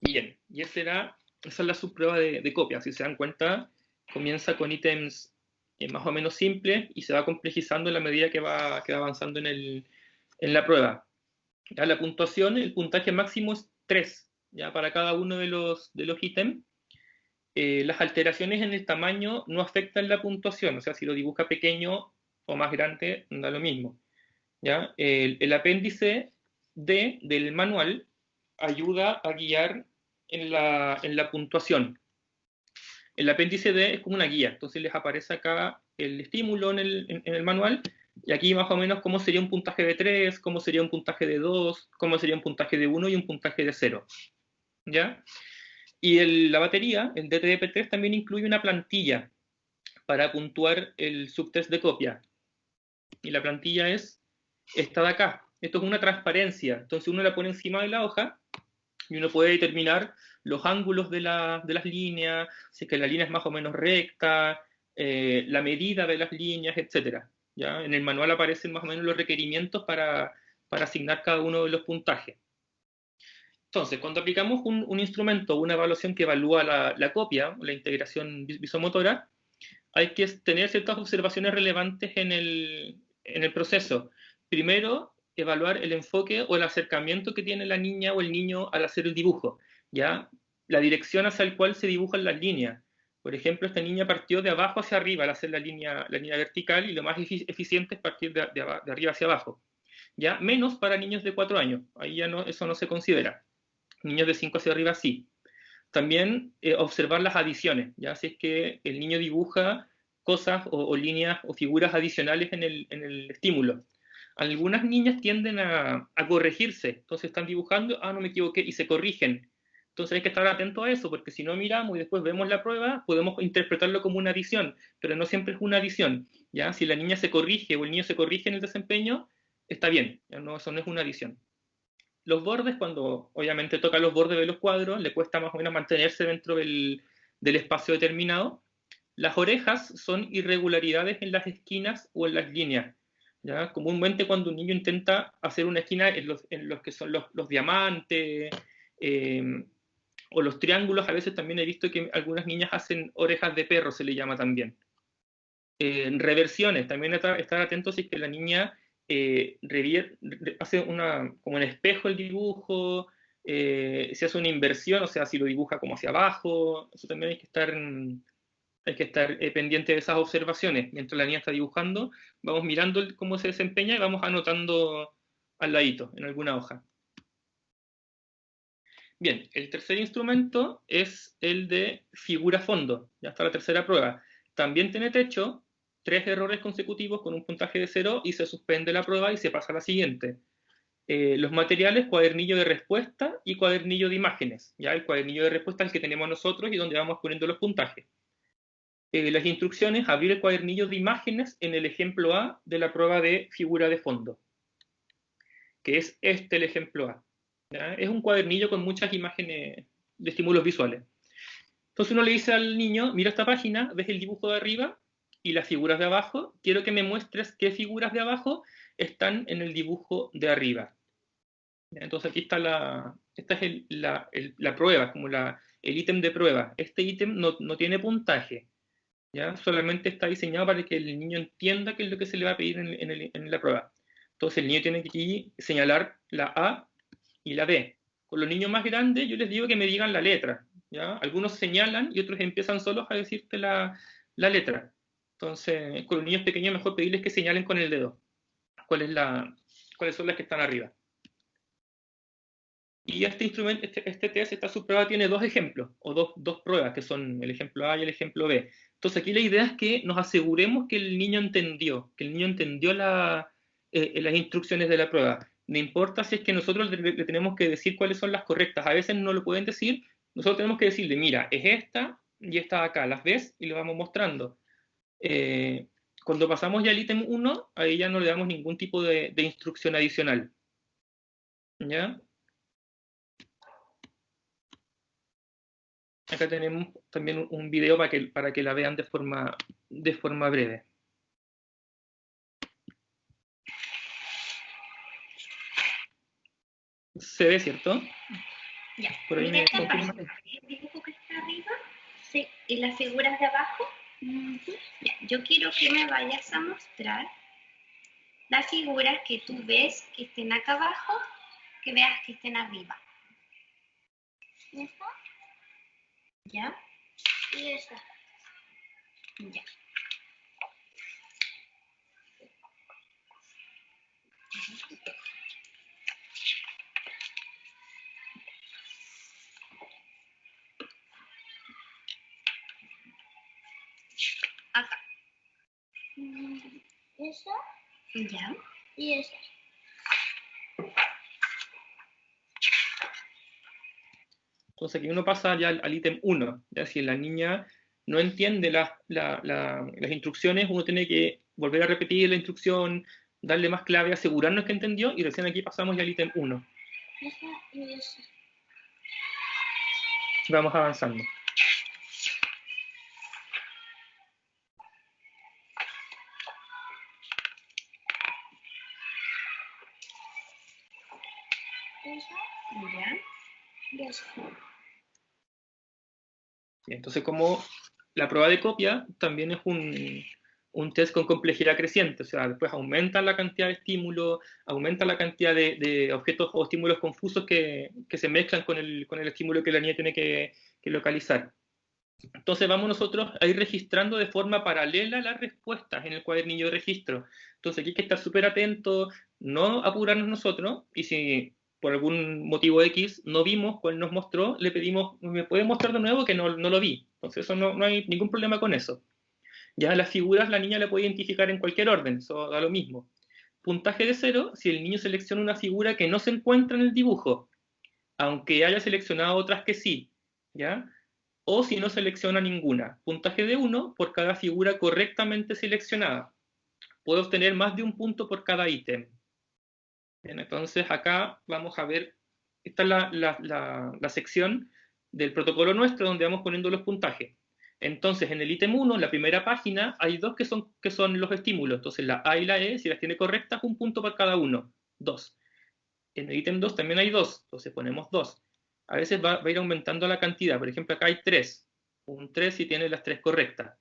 Bien, y esa es la subprueba de copia. Si se dan cuenta, comienza con ítems más o menos simples y se va complejizando en la medida que va avanzando en la prueba. Ya la puntuación, el puntaje máximo es 3, ya para cada uno de los ítems. Las alteraciones en el tamaño no afectan la puntuación, o sea, si lo dibuja pequeño o más grande, da lo mismo. ¿Ya? El apéndice D del manual ayuda a guiar en la puntuación. El apéndice D es como una guía, entonces les aparece acá el estímulo en el manual, y aquí más o menos cómo sería un puntaje de 3, cómo sería un puntaje de 2, cómo sería un puntaje de 1 y un puntaje de 0. ¿Ya? Y la batería, el DTDP3, también incluye una plantilla para puntuar el subtest de copia. Y la plantilla es esta de acá. Esto es una transparencia, entonces uno la pone encima de la hoja y uno puede determinar los ángulos de las líneas, si es que la línea es más o menos recta, la medida de las líneas, etc. ¿Ya? En el manual aparecen más o menos los requerimientos para asignar cada uno de los puntajes. Entonces, cuando aplicamos un instrumento, una evaluación que evalúa la copia, la integración visomotora, hay que tener ciertas observaciones relevantes en el proceso. Primero, evaluar el enfoque o el acercamiento que tiene la niña o el niño al hacer el dibujo, ¿ya? La dirección hacia la cual se dibujan las líneas. Por ejemplo, esta niña partió de abajo hacia arriba al hacer la línea vertical, y lo más eficiente es partir de arriba hacia abajo, ¿ya? Menos para niños de 4 años, ahí ya no, eso no se considera. Niños de 5 hacia arriba sí. También observar las adiciones, ya si es que el niño dibuja cosas o líneas o figuras adicionales en el estímulo. Algunas niñas tienden a corregirse, entonces están dibujando, no me equivoqué, y se corrigen. Entonces hay que estar atento a eso, porque si no miramos y después vemos la prueba, podemos interpretarlo como una adición, pero no siempre es una adición. ¿Ya? Si la niña se corrige o el niño se corrige en el desempeño, está bien, ¿ya? No, eso no es una adición. Los bordes, cuando obviamente toca los bordes de los cuadros, le cuesta más o menos mantenerse dentro del espacio determinado. Las orejas son irregularidades en las esquinas o en las líneas. ¿Ya? Comúnmente cuando un niño intenta hacer una esquina en los que son los diamantes o los triángulos, a veces también he visto que algunas niñas hacen orejas de perro, se le llama también. Reversiones, también estar atentos si es que la niña hace como en espejo el dibujo, si hace una inversión, o sea, si lo dibuja como hacia abajo, eso también hay que estar pendiente de esas observaciones. Mientras la niña está dibujando, vamos mirando cómo se desempeña y vamos anotando al ladito, en alguna hoja. Bien, el tercer instrumento es el de figura-fondo. Ya está la tercera prueba. También tiene techo, 3 errores consecutivos con un puntaje de 0 y se suspende la prueba y se pasa a la siguiente. Los materiales, cuadernillo de respuesta y cuadernillo de imágenes. ¿Ya? El cuadernillo de respuesta es el que tenemos nosotros y donde vamos poniendo los puntajes. Las instrucciones, abrir el cuadernillo de imágenes en el ejemplo A de la prueba de figura de fondo. que es este el ejemplo A. ¿Ya? Es un cuadernillo con muchas imágenes de estímulos visuales. Entonces uno le dice al niño, mira esta página, ves el dibujo de arriba y las figuras de abajo, quiero que me muestres qué figuras de abajo están en el dibujo de arriba. Entonces aquí está esta es la prueba, como el ítem de prueba. Este ítem no tiene puntaje, ¿ya? Solamente está diseñado para que el niño entienda qué es lo que se le va a pedir en la prueba. Entonces el niño tiene que aquí señalar la A y la B. Con los niños más grandes yo les digo que me digan la letra, ¿ya? Algunos señalan y otros empiezan solos a decirte la letra. Entonces con los niños pequeños mejor pedirles que señalen con el dedo cuáles son las que están arriba. Y este instrumento, este test, esta subprueba tiene dos ejemplos, o dos pruebas, que son el ejemplo A y el ejemplo B. Entonces aquí la idea es que nos aseguremos que el niño entendió, las instrucciones de la prueba. No importa si es que nosotros le tenemos que decir cuáles son las correctas, a veces no lo pueden decir, nosotros tenemos que decirle, mira, es esta y esta acá, las ves y lo vamos mostrando. Cuando pasamos ya al ítem 1, ahí ya no le damos ningún tipo de instrucción adicional. ¿Ya? Acá tenemos también un video para que la vean de forma breve. ¿Se ve, cierto? Ya. Por ahí Mira esta página, el dibujo que está arriba, sí, y las figuras de abajo. Ya. Yo quiero que me vayas a mostrar las figuras que tú ves que estén acá abajo, que veas que estén arriba. ¿Esta? ¿Ya? Y esta. Ya. Acá. Esta Ya. y esta. Entonces aquí uno pasa ya al ítem 1. ¿Ya? Si la niña no entiende las instrucciones, uno tiene que volver a repetir la instrucción, darle más clave, asegurarnos que entendió, y recién aquí pasamos ya al ítem 1. Esta y esta. Vamos avanzando. Esta Ya. y esta. Entonces, como la prueba de copia también es un test con complejidad creciente, o sea, después aumenta la cantidad de estímulos, aumenta la cantidad de objetos o estímulos confusos que se mezclan con el estímulo que la niña tiene que localizar. Entonces vamos nosotros a ir registrando de forma paralela las respuestas en el cuadernillo de registro. Entonces aquí hay que estar súper atentos, no apurarnos nosotros, y si por algún motivo X no vimos cuál nos mostró, le pedimos, ¿me puede mostrar de nuevo? Que no lo vi. Entonces eso no hay ningún problema con eso. Ya las figuras la niña la puede identificar en cualquier orden, eso da lo mismo. Puntaje de 0 si el niño selecciona una figura que no se encuentra en el dibujo, aunque haya seleccionado otras que sí, ¿ya? O si no selecciona ninguna. Puntaje de 1 por cada figura correctamente seleccionada. Puedo obtener más de un punto por cada ítem. Bien, entonces acá vamos a ver, esta es la sección del protocolo nuestro donde vamos poniendo los puntajes. Entonces en el ítem 1, la primera página, hay dos que son los estímulos. Entonces la A y la E, si las tiene correctas, un punto por cada uno. 2. En el ítem 2 también hay 2, entonces ponemos 2. A veces va a ir aumentando la cantidad. Por ejemplo, acá hay 3. Un 3 si tiene las 3 correctas.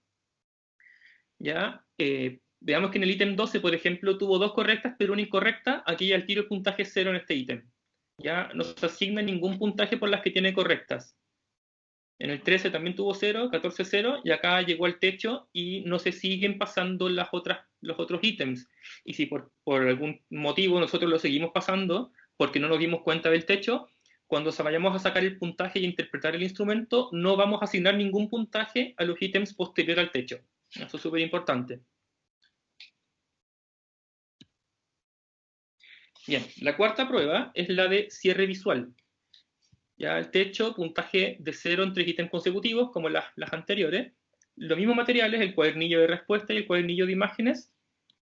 ¿Ya? Veamos que en el ítem 12, por ejemplo, tuvo 2 correctas, pero una incorrecta. Aquí ya el tiro el puntaje 0 en este ítem. Ya no se asigna ningún puntaje por las que tiene correctas. En el 13 también tuvo 0, 14 0, y acá llegó al techo y no se siguen pasando los otros ítems. Y si por algún motivo nosotros lo seguimos pasando, porque no nos dimos cuenta del techo, cuando vayamos a sacar el puntaje y interpretar el instrumento, no vamos a asignar ningún puntaje a los ítems posterior al techo. Eso es súper importante. Bien, la cuarta prueba es la de cierre visual. Ya el techo, puntaje de 0 en 3 ítems consecutivos, como las anteriores. Los mismos materiales, el cuadernillo de respuesta y el cuadernillo de imágenes.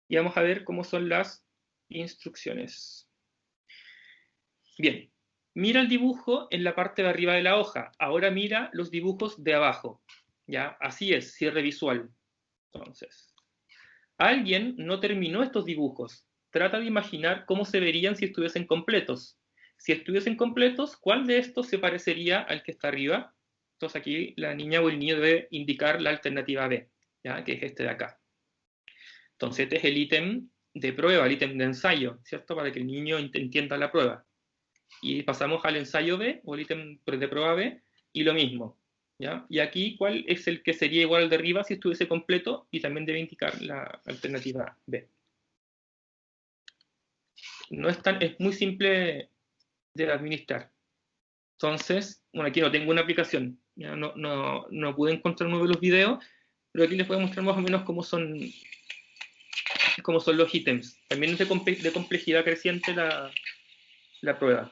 Y vamos a ver cómo son las instrucciones. Bien, mira el dibujo en la parte de arriba de la hoja. Ahora mira los dibujos de abajo. ¿Ya? Así es, cierre visual. Entonces, alguien no terminó estos dibujos. Trata de imaginar cómo se verían si estuviesen completos. Si estuviesen completos, ¿cuál de estos se parecería al que está arriba? Entonces aquí la niña o el niño debe indicar la alternativa B, ¿ya? Que es este de acá. Entonces este es el ítem de prueba, el ítem de ensayo, ¿cierto? Para que el niño entienda la prueba. Y pasamos al ensayo B, o el ítem de prueba B, y lo mismo, ¿ya? Y aquí, ¿cuál es el que sería igual al de arriba si estuviese completo? Y también debe indicar la alternativa B. No es muy simple de administrar. Entonces, bueno, aquí no tengo una aplicación, ¿ya? No pude encontrar uno de los videos, pero aquí les voy a mostrar más o menos cómo son los ítems. También es de complejidad creciente la prueba.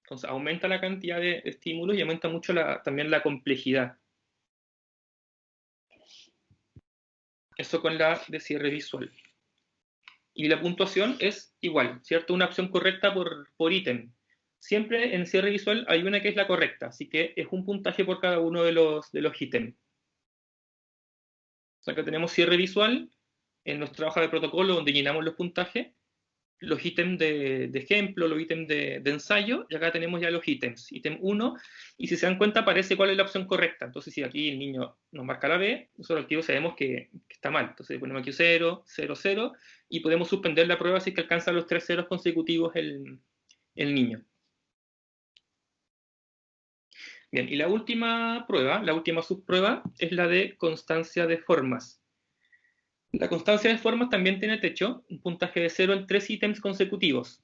Entonces aumenta la cantidad de estímulos y aumenta mucho también la complejidad. Eso con la de cierre visual. Y la puntuación es igual, ¿cierto? Una opción correcta por ítem. Siempre en cierre visual hay una que es la correcta, así que es un puntaje por cada uno de los ítems. O sea, que tenemos cierre visual en nuestra hoja de protocolo donde llenamos los puntajes, los ítems de ejemplo, los ítems de ensayo, y acá tenemos ya los ítems. Ítem 1, y si se dan cuenta aparece cuál es la opción correcta. Entonces si aquí el niño nos marca la B, nosotros aquí sabemos que está mal. Entonces ponemos aquí 0, 0, 0, y podemos suspender la prueba si es que alcanza los 3 ceros consecutivos el niño. Bien, y la última prueba, la última subprueba, es la de constancia de formas. La constancia de formas también tiene techo, un puntaje de 0 en 3 ítems consecutivos.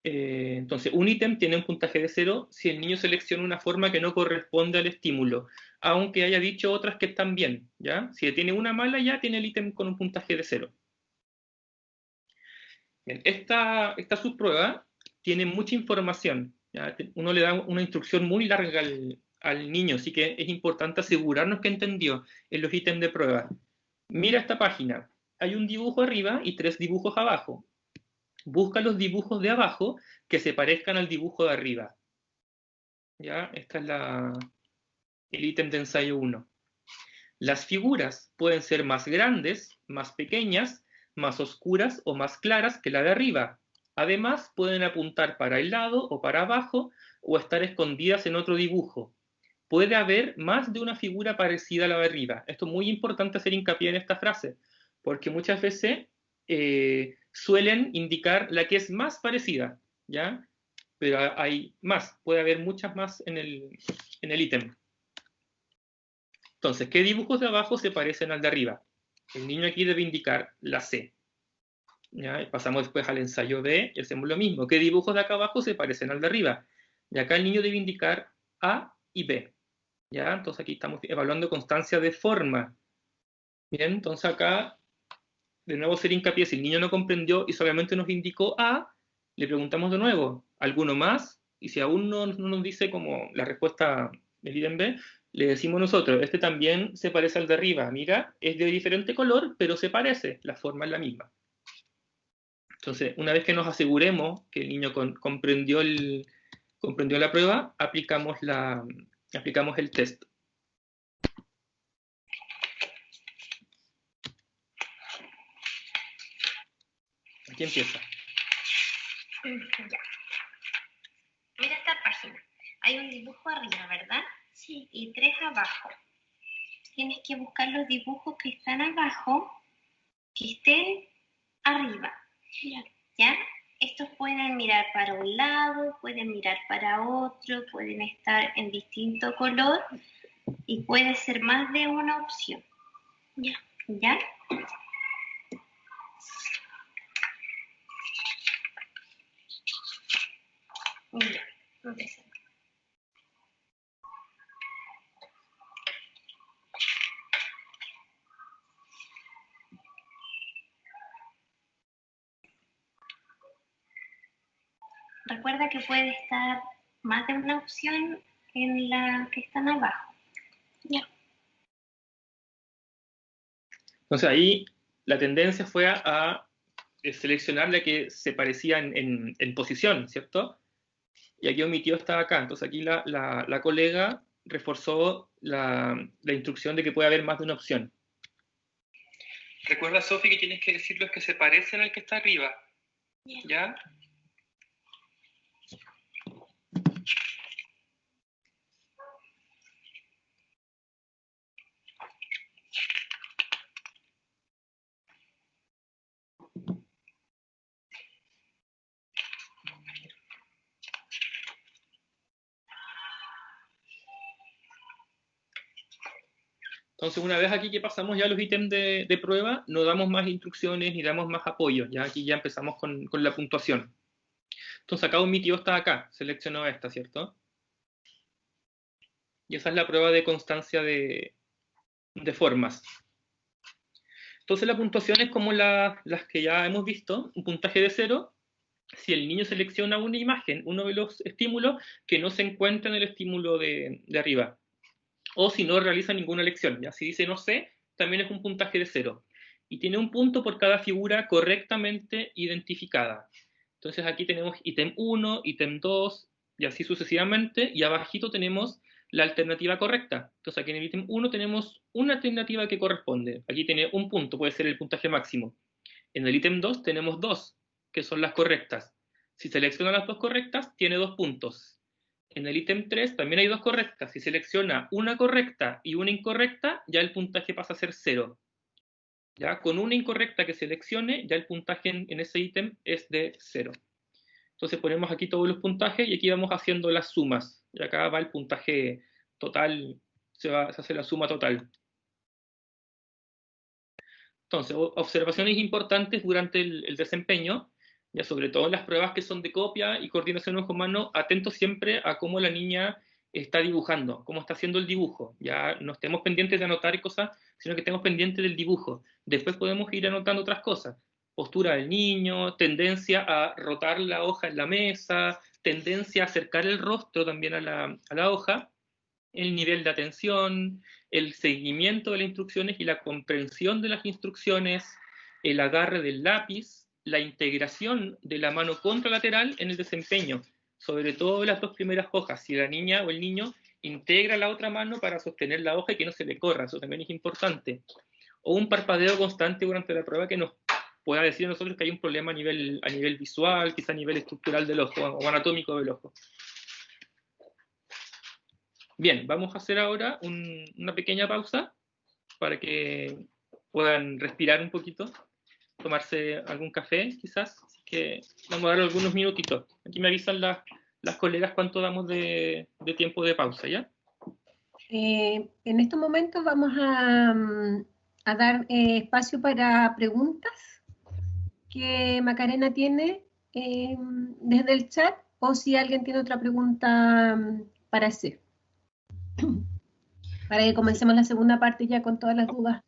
Entonces, un ítem tiene un puntaje de 0 si el niño selecciona una forma que no corresponde al estímulo, aunque haya dicho otras que están bien, ¿ya? Si tiene una mala, ya tiene el ítem con un puntaje de 0. Bien, esta subprueba tiene mucha información, ¿ya? Uno le da una instrucción muy larga al niño, así que es importante asegurarnos que entendió en los ítems de prueba. Mira esta página, hay un dibujo arriba y 3 dibujos abajo. Busca los dibujos de abajo que se parezcan al dibujo de arriba. ¿Ya? Este es el ítem de ensayo 1. Las figuras pueden ser más grandes, más pequeñas, más oscuras o más claras que la de arriba. Además, pueden apuntar para el lado o para abajo o estar escondidas en otro dibujo. Puede haber más de una figura parecida a la de arriba. Esto es muy importante hacer hincapié en esta frase, porque muchas veces suelen indicar la que es más parecida, ¿ya? Pero hay más, puede haber muchas más en el ítem. Entonces, ¿qué dibujos de abajo se parecen al de arriba? El niño aquí debe indicar la C. ¿Ya? Y pasamos después al ensayo B y hacemos lo mismo. ¿Qué dibujos de acá abajo se parecen al de arriba? Y acá el niño debe indicar A y B. ¿Ya? Entonces aquí estamos evaluando constancia de forma. Bien, entonces acá de nuevo hacer hincapié, si el niño no comprendió y solamente nos indicó A, le preguntamos de nuevo, ¿alguno más? Y si aún no nos dice como la respuesta del ítem B, le decimos nosotros, este también se parece al de arriba, mira, es de diferente color, pero se parece, la forma es la misma. Entonces, una vez que nos aseguremos que el niño comprendió la prueba, aplicamos el test. Aquí empieza. Ya. Mira esta página. Hay un dibujo arriba, ¿verdad? Sí. Y 3 abajo. Tienes que buscar los dibujos que están abajo, que estén arriba. ¿Ya? Estos pueden mirar para un lado, pueden mirar para otro, pueden estar en distinto color y puede ser más de una opción. ¿Ya? ¿Ya? Ya. Empecemos. recuerda que puede estar más de una opción en la que están abajo. Ya. Entonces ahí la tendencia fue a seleccionar la que se parecía en posición, ¿cierto? Y aquí omitió esta acá. Entonces aquí la colega reforzó la instrucción de que puede haber más de una opción. Recuerda, Sofi, que tienes que decir los que se parecen al que está arriba. ¿Ya? Entonces, una vez aquí que pasamos ya los ítems de prueba, no damos más instrucciones ni damos más apoyo. Ya aquí ya empezamos con la puntuación. Entonces, acá omitió esta acá, seleccionó esta, ¿cierto? Y esa es la prueba de constancia de formas. Entonces, la puntuación es como las que ya hemos visto, un puntaje de 0. Si el niño selecciona una imagen, uno de los estímulos que no se encuentra en el estímulo de arriba. O si no realiza ninguna elección. ¿Ya? Si dice no sé, también es un puntaje de 0. Y tiene un punto por cada figura correctamente identificada. Entonces aquí tenemos ítem 1, ítem 2, y así sucesivamente. Y abajito tenemos la alternativa correcta. Entonces aquí en el ítem 1 tenemos una alternativa que corresponde. Aquí tiene un punto, puede ser el puntaje máximo. En el ítem 2 tenemos 2, que son las correctas. Si selecciona las 2 correctas, tiene 2 puntos. En el ítem 3 también hay 2 correctas. Si selecciona una correcta y una incorrecta, ya el puntaje pasa a ser 0. ¿Ya? Con una incorrecta que seleccione, ya el puntaje en ese ítem es de 0. Entonces ponemos aquí todos los puntajes y aquí vamos haciendo las sumas. Y acá va el puntaje total, se hace la suma total. Entonces, observaciones importantes durante el desempeño, ya sobre todo en las pruebas que son de copia y coordinación ojo-mano, atentos siempre a cómo la niña está dibujando, cómo está haciendo el dibujo. Ya no estemos pendientes de anotar cosas, sino que estemos pendientes del dibujo. Después podemos ir anotando otras cosas. Postura del niño, tendencia a rotar la hoja en la mesa, tendencia a acercar el rostro también a la hoja, el nivel de atención, el seguimiento de las instrucciones y la comprensión de las instrucciones, el agarre del lápiz, la integración de la mano contralateral en el desempeño, sobre todo en las 2 primeras hojas, si la niña o el niño integra la otra mano para sostener la hoja y que no se le corra, eso también es importante. O un parpadeo constante durante la prueba que nos pueda decir a nosotros que hay un problema a nivel visual, quizá a nivel estructural del ojo o anatómico del ojo. Bien, vamos a hacer ahora una pequeña pausa para que puedan respirar un poquito, tomarse algún café quizás, así que vamos a dar algunos minutitos. Aquí me avisan las colegas cuánto damos de tiempo de pausa, ¿ya? En estos momentos vamos a dar espacio para preguntas que Macarena tiene desde el chat, o si alguien tiene otra pregunta para hacer. Para que comencemos la segunda parte ya con todas las dudas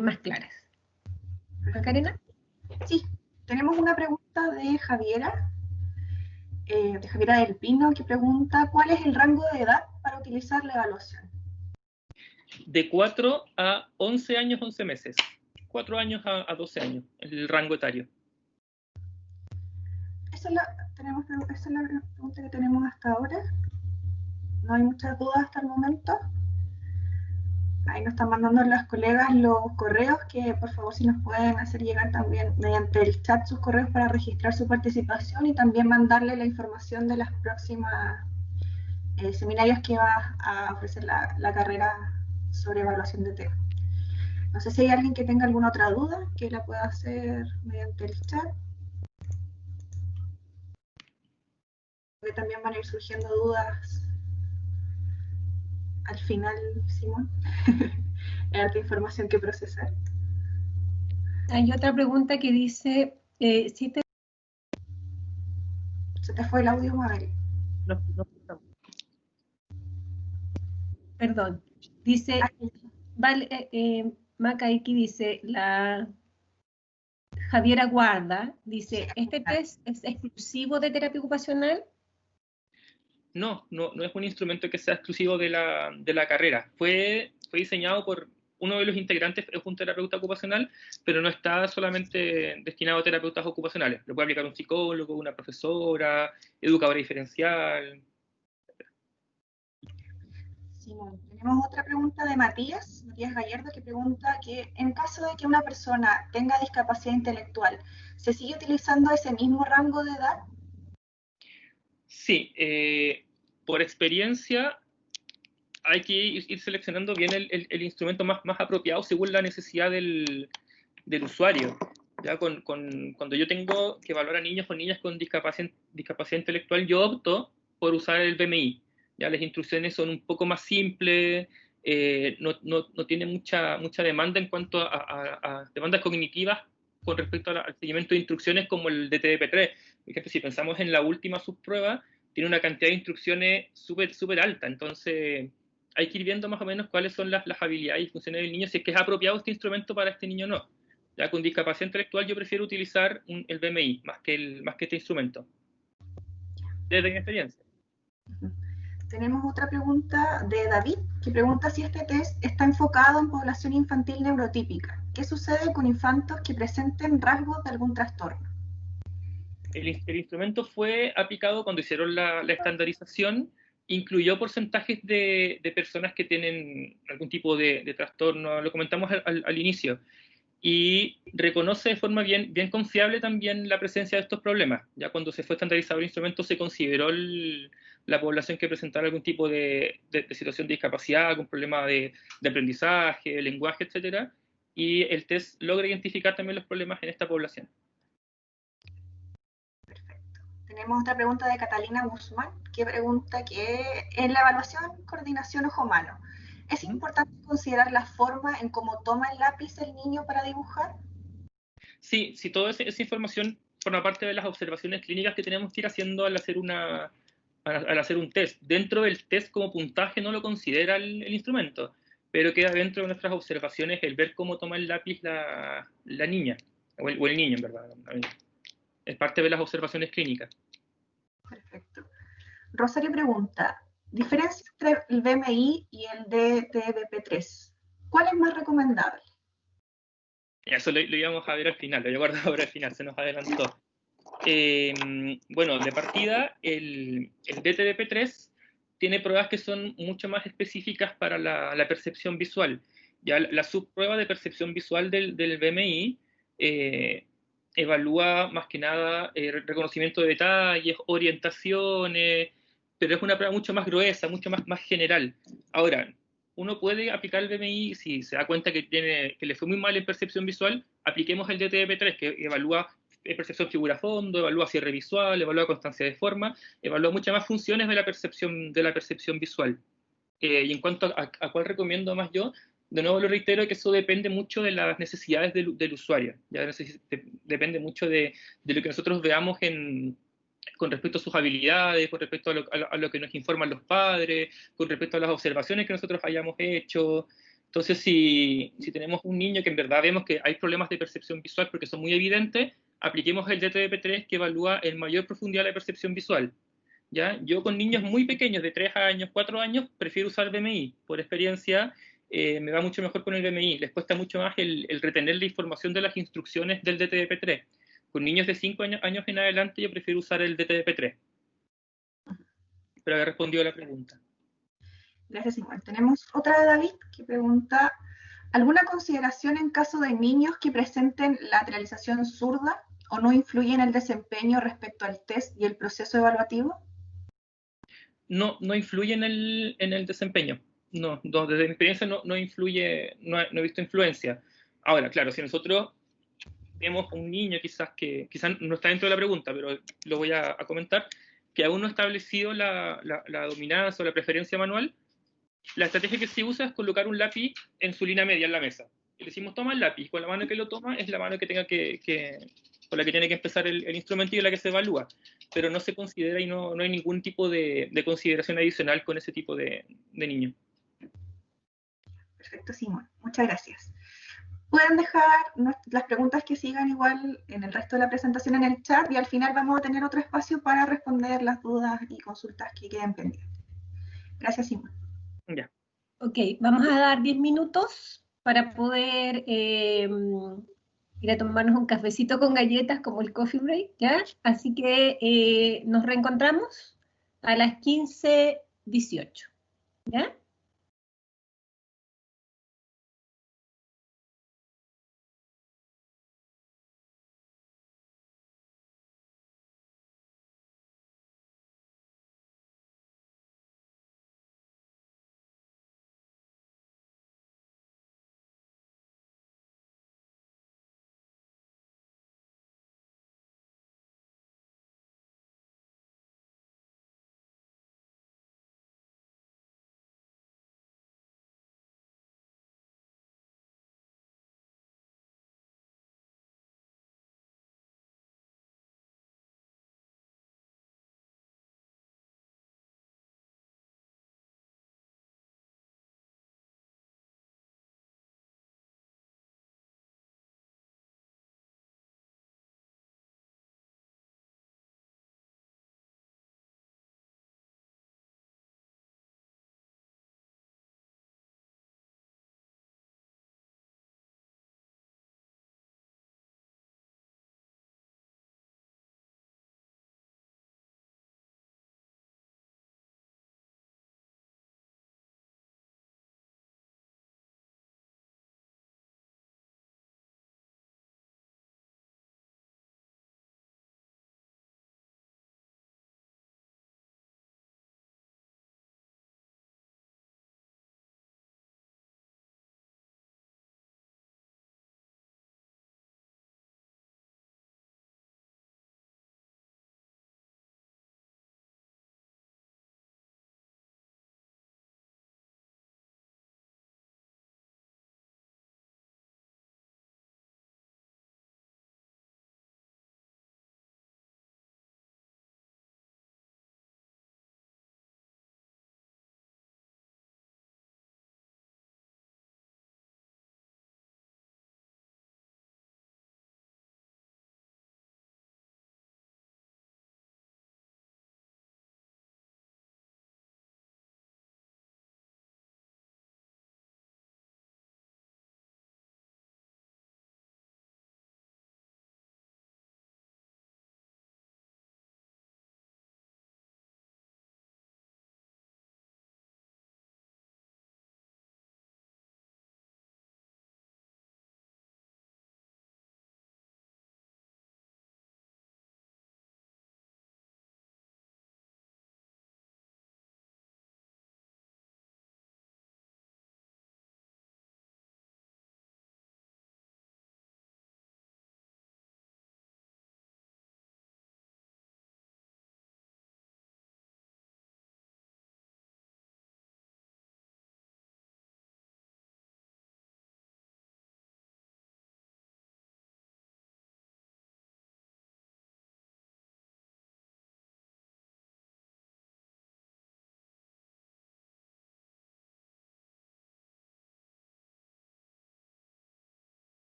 más claras. ¿Macarena? Sí, tenemos una pregunta de Javiera del Pino, que pregunta: ¿cuál es el rango de edad para utilizar la evaluación? De 4 a 11 años, 11 meses. 4 años a 12 años, el rango etario. Esa es la pregunta que tenemos hasta ahora. No hay muchas dudas hasta el momento. Ahí nos están mandando las colegas los correos, que por favor si nos pueden hacer llegar también mediante el chat sus correos para registrar su participación y también mandarle la información de las próximas seminarios que va a ofrecer la carrera sobre evaluación de tema. No sé si hay alguien que tenga alguna otra duda que la pueda hacer mediante el chat. Que también van a ir surgiendo dudas al final, Simón. Hay harta información que procesar. Hay otra pregunta que dice, si te... Se te fue el audio, Mabel. No. Perdón. Dice, vale, Maca aquí dice, Javiera Guarda dice, ¿este test es exclusivo de terapia ocupacional? No es un instrumento que sea exclusivo de la carrera. Fue diseñado por uno de los integrantes, es un terapeuta ocupacional, pero no está solamente destinado a terapeutas ocupacionales. Lo puede aplicar un psicólogo, una profesora, educadora diferencial. Simón, tenemos otra pregunta de Matías Gallardo, que pregunta que en caso de que una persona tenga discapacidad intelectual, ¿se sigue utilizando ese mismo rango de edad? Sí, por experiencia hay que ir seleccionando bien el instrumento más apropiado según la necesidad del usuario. Ya cuando yo tengo que evaluar a niños o niñas con discapacidad intelectual, yo opto por usar el BMI. Ya las instrucciones son un poco más simples, no tiene mucha demanda en cuanto a demandas cognitivas con respecto al seguimiento de instrucciones como el DTDP3. Por ejemplo, si pensamos en la última subprueba, tiene una cantidad de instrucciones súper alta, entonces hay que ir viendo más o menos cuáles son las habilidades y funciones del niño, si es que es apropiado este instrumento para este niño o no. Ya con discapacidad intelectual yo prefiero utilizar el BMI más que este instrumento, desde mi experiencia. Tenemos otra pregunta de David, que pregunta si este test está enfocado en población infantil neurotípica. ¿Qué sucede con infantos que presenten rasgos de algún trastorno? El instrumento fue aplicado cuando hicieron la estandarización, incluyó porcentajes de personas que tienen algún tipo de trastorno, lo comentamos al inicio, y reconoce de forma bien confiable también la presencia de estos problemas. Ya cuando se fue estandarizado el instrumento se consideró la población que presentara algún tipo de situación de discapacidad, algún problema de aprendizaje, lenguaje, etcétera, y el test logra identificar también los problemas en esta población. Perfecto. Tenemos otra pregunta de Catalina Guzmán, que pregunta que en la evaluación coordinación ojo-mano, ¿es importante considerar la forma en cómo toma el lápiz el niño para dibujar? Sí, toda esa información forma parte de las observaciones clínicas que tenemos que ir haciendo al hacer un test. Dentro del test como puntaje no lo considera el instrumento, pero queda dentro de nuestras observaciones el ver cómo toma el lápiz la niña, o el niño en verdad. Es parte de las observaciones clínicas. Perfecto. Rosario pregunta, ¿diferencia entre el BMI y el DTBP3? ¿Cuál es más recomendable? Eso lo íbamos a ver al final, lo había guardado para el final, se nos adelantó. Bueno, de partida, el DTDP3 tiene pruebas que son mucho más específicas para la percepción visual. Ya la subprueba de percepción visual del BMI evalúa más que nada reconocimiento de detalles, orientaciones, pero es una prueba mucho más gruesa, mucho más general. Ahora, uno puede aplicar el BMI si se da cuenta que le fue muy mal en percepción visual, apliquemos el DTDP3 que evalúa percepción figura-fondo, evalúa cierre visual, evalúa constancia de forma, evalúa muchas más funciones de la percepción visual. Y en cuanto a cuál recomiendo más yo, de nuevo lo reitero que eso depende mucho de las necesidades del usuario, ya depende mucho de lo que nosotros veamos con respecto a sus habilidades, con respecto a lo que nos informan los padres, con respecto a las observaciones que nosotros hayamos hecho. Entonces, si tenemos un niño que en verdad vemos que hay problemas de percepción visual porque son muy evidentes, apliquemos el DTDP3 que evalúa en mayor profundidad la percepción visual. ¿Ya? Yo con niños muy pequeños, de 3 años, 4 años, prefiero usar BMI. Por experiencia, me va mucho mejor con el BMI. Les cuesta mucho más el retener la información de las instrucciones del DTDP3. Con niños de 5 años en adelante, yo prefiero usar el DTDP3. Espero haber respondido a la pregunta. Gracias, Simón. Tenemos otra de David que pregunta, ¿alguna consideración en caso de niños que presenten lateralización zurda o no influye en el desempeño respecto al test y el proceso evaluativo? No influye en el desempeño. No, desde mi experiencia no influye, no he visto influencia. Ahora, claro, si nosotros vemos un niño quizás no está dentro de la pregunta, pero lo voy a comentar, que aún no ha establecido la dominancia o la preferencia manual, la estrategia que se usa es colocar un lápiz en su línea media en la mesa. Y le decimos, toma el lápiz, con la mano que lo toma es la mano que tenga con la que tiene que empezar el instrumento y la que se evalúa. Pero no se considera y no hay ningún tipo de consideración adicional con ese tipo de niño. Perfecto, Simón. Muchas gracias. pueden dejar las preguntas que sigan igual en el resto de la presentación en el chat y al final vamos a tener otro espacio para responder las dudas y consultas que queden pendientes. Gracias, Simón. Ya. Ok, vamos a dar 10 minutos para poder ir a tomarnos un cafecito con galletas como el coffee break, ¿ya? Así que nos reencontramos a las 15:18, ¿ya?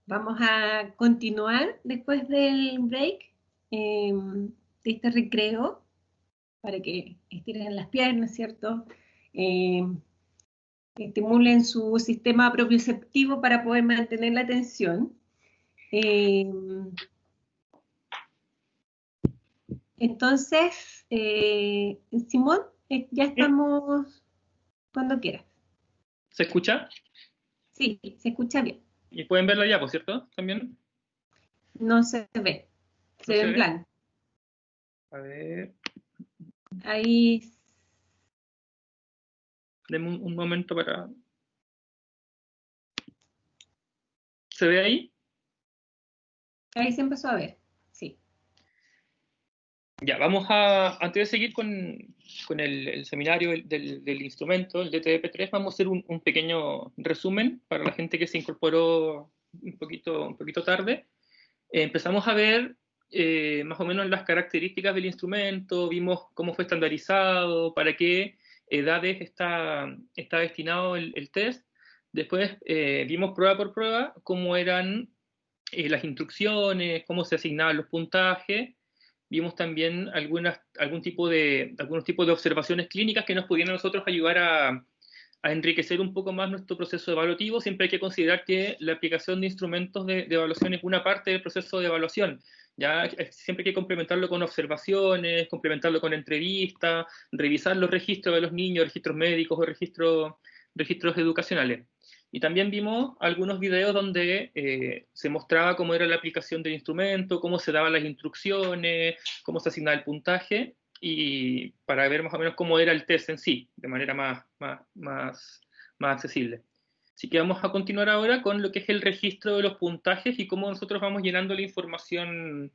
Vamos a continuar después del break, de este recreo, para que estiren las piernas, ¿cierto? Eh, Estimulen su sistema propioceptivo para poder mantener la atención. Eh, entonces, Simón, ya estamos cuando quieras. ¿Se escucha? Sí, se escucha bien. Y pueden ver la diapo, ¿cierto? También. No se ve, se ¿No ve se en ve? blanco. A ver, Ahí, denme un momento para... ¿Se ve ahí? ahí se empezó a ver, sí. Ya, vamos a, antes de seguir con el seminario del instrumento, el DTP3, vamos a hacer un pequeño resumen para la gente que se incorporó un poquito tarde. Empezamos a ver más o menos las características del instrumento, vimos cómo fue estandarizado, para qué edades está destinado el test. Después vimos prueba por prueba cómo eran las instrucciones, cómo se asignaban los puntajes. vimos también algunos tipos de observaciones clínicas que nos pudieran a nosotros ayudar a enriquecer un poco más nuestro proceso evaluativo. Siempre hay que considerar que la aplicación de instrumentos de evaluación es una parte del proceso de evaluación. Ya siempre hay que complementarlo con observaciones, complementarlo con entrevistas, revisar los registros de los niños, registros médicos o registros educacionales. Y también vimos algunos videos donde se mostraba cómo era la aplicación del instrumento, cómo se daban las instrucciones, cómo se asignaba el puntaje, y para ver más o menos cómo era el test en sí, de manera más accesible. Así que vamos a continuar ahora con lo que es el registro de los puntajes y cómo nosotros vamos llenando la información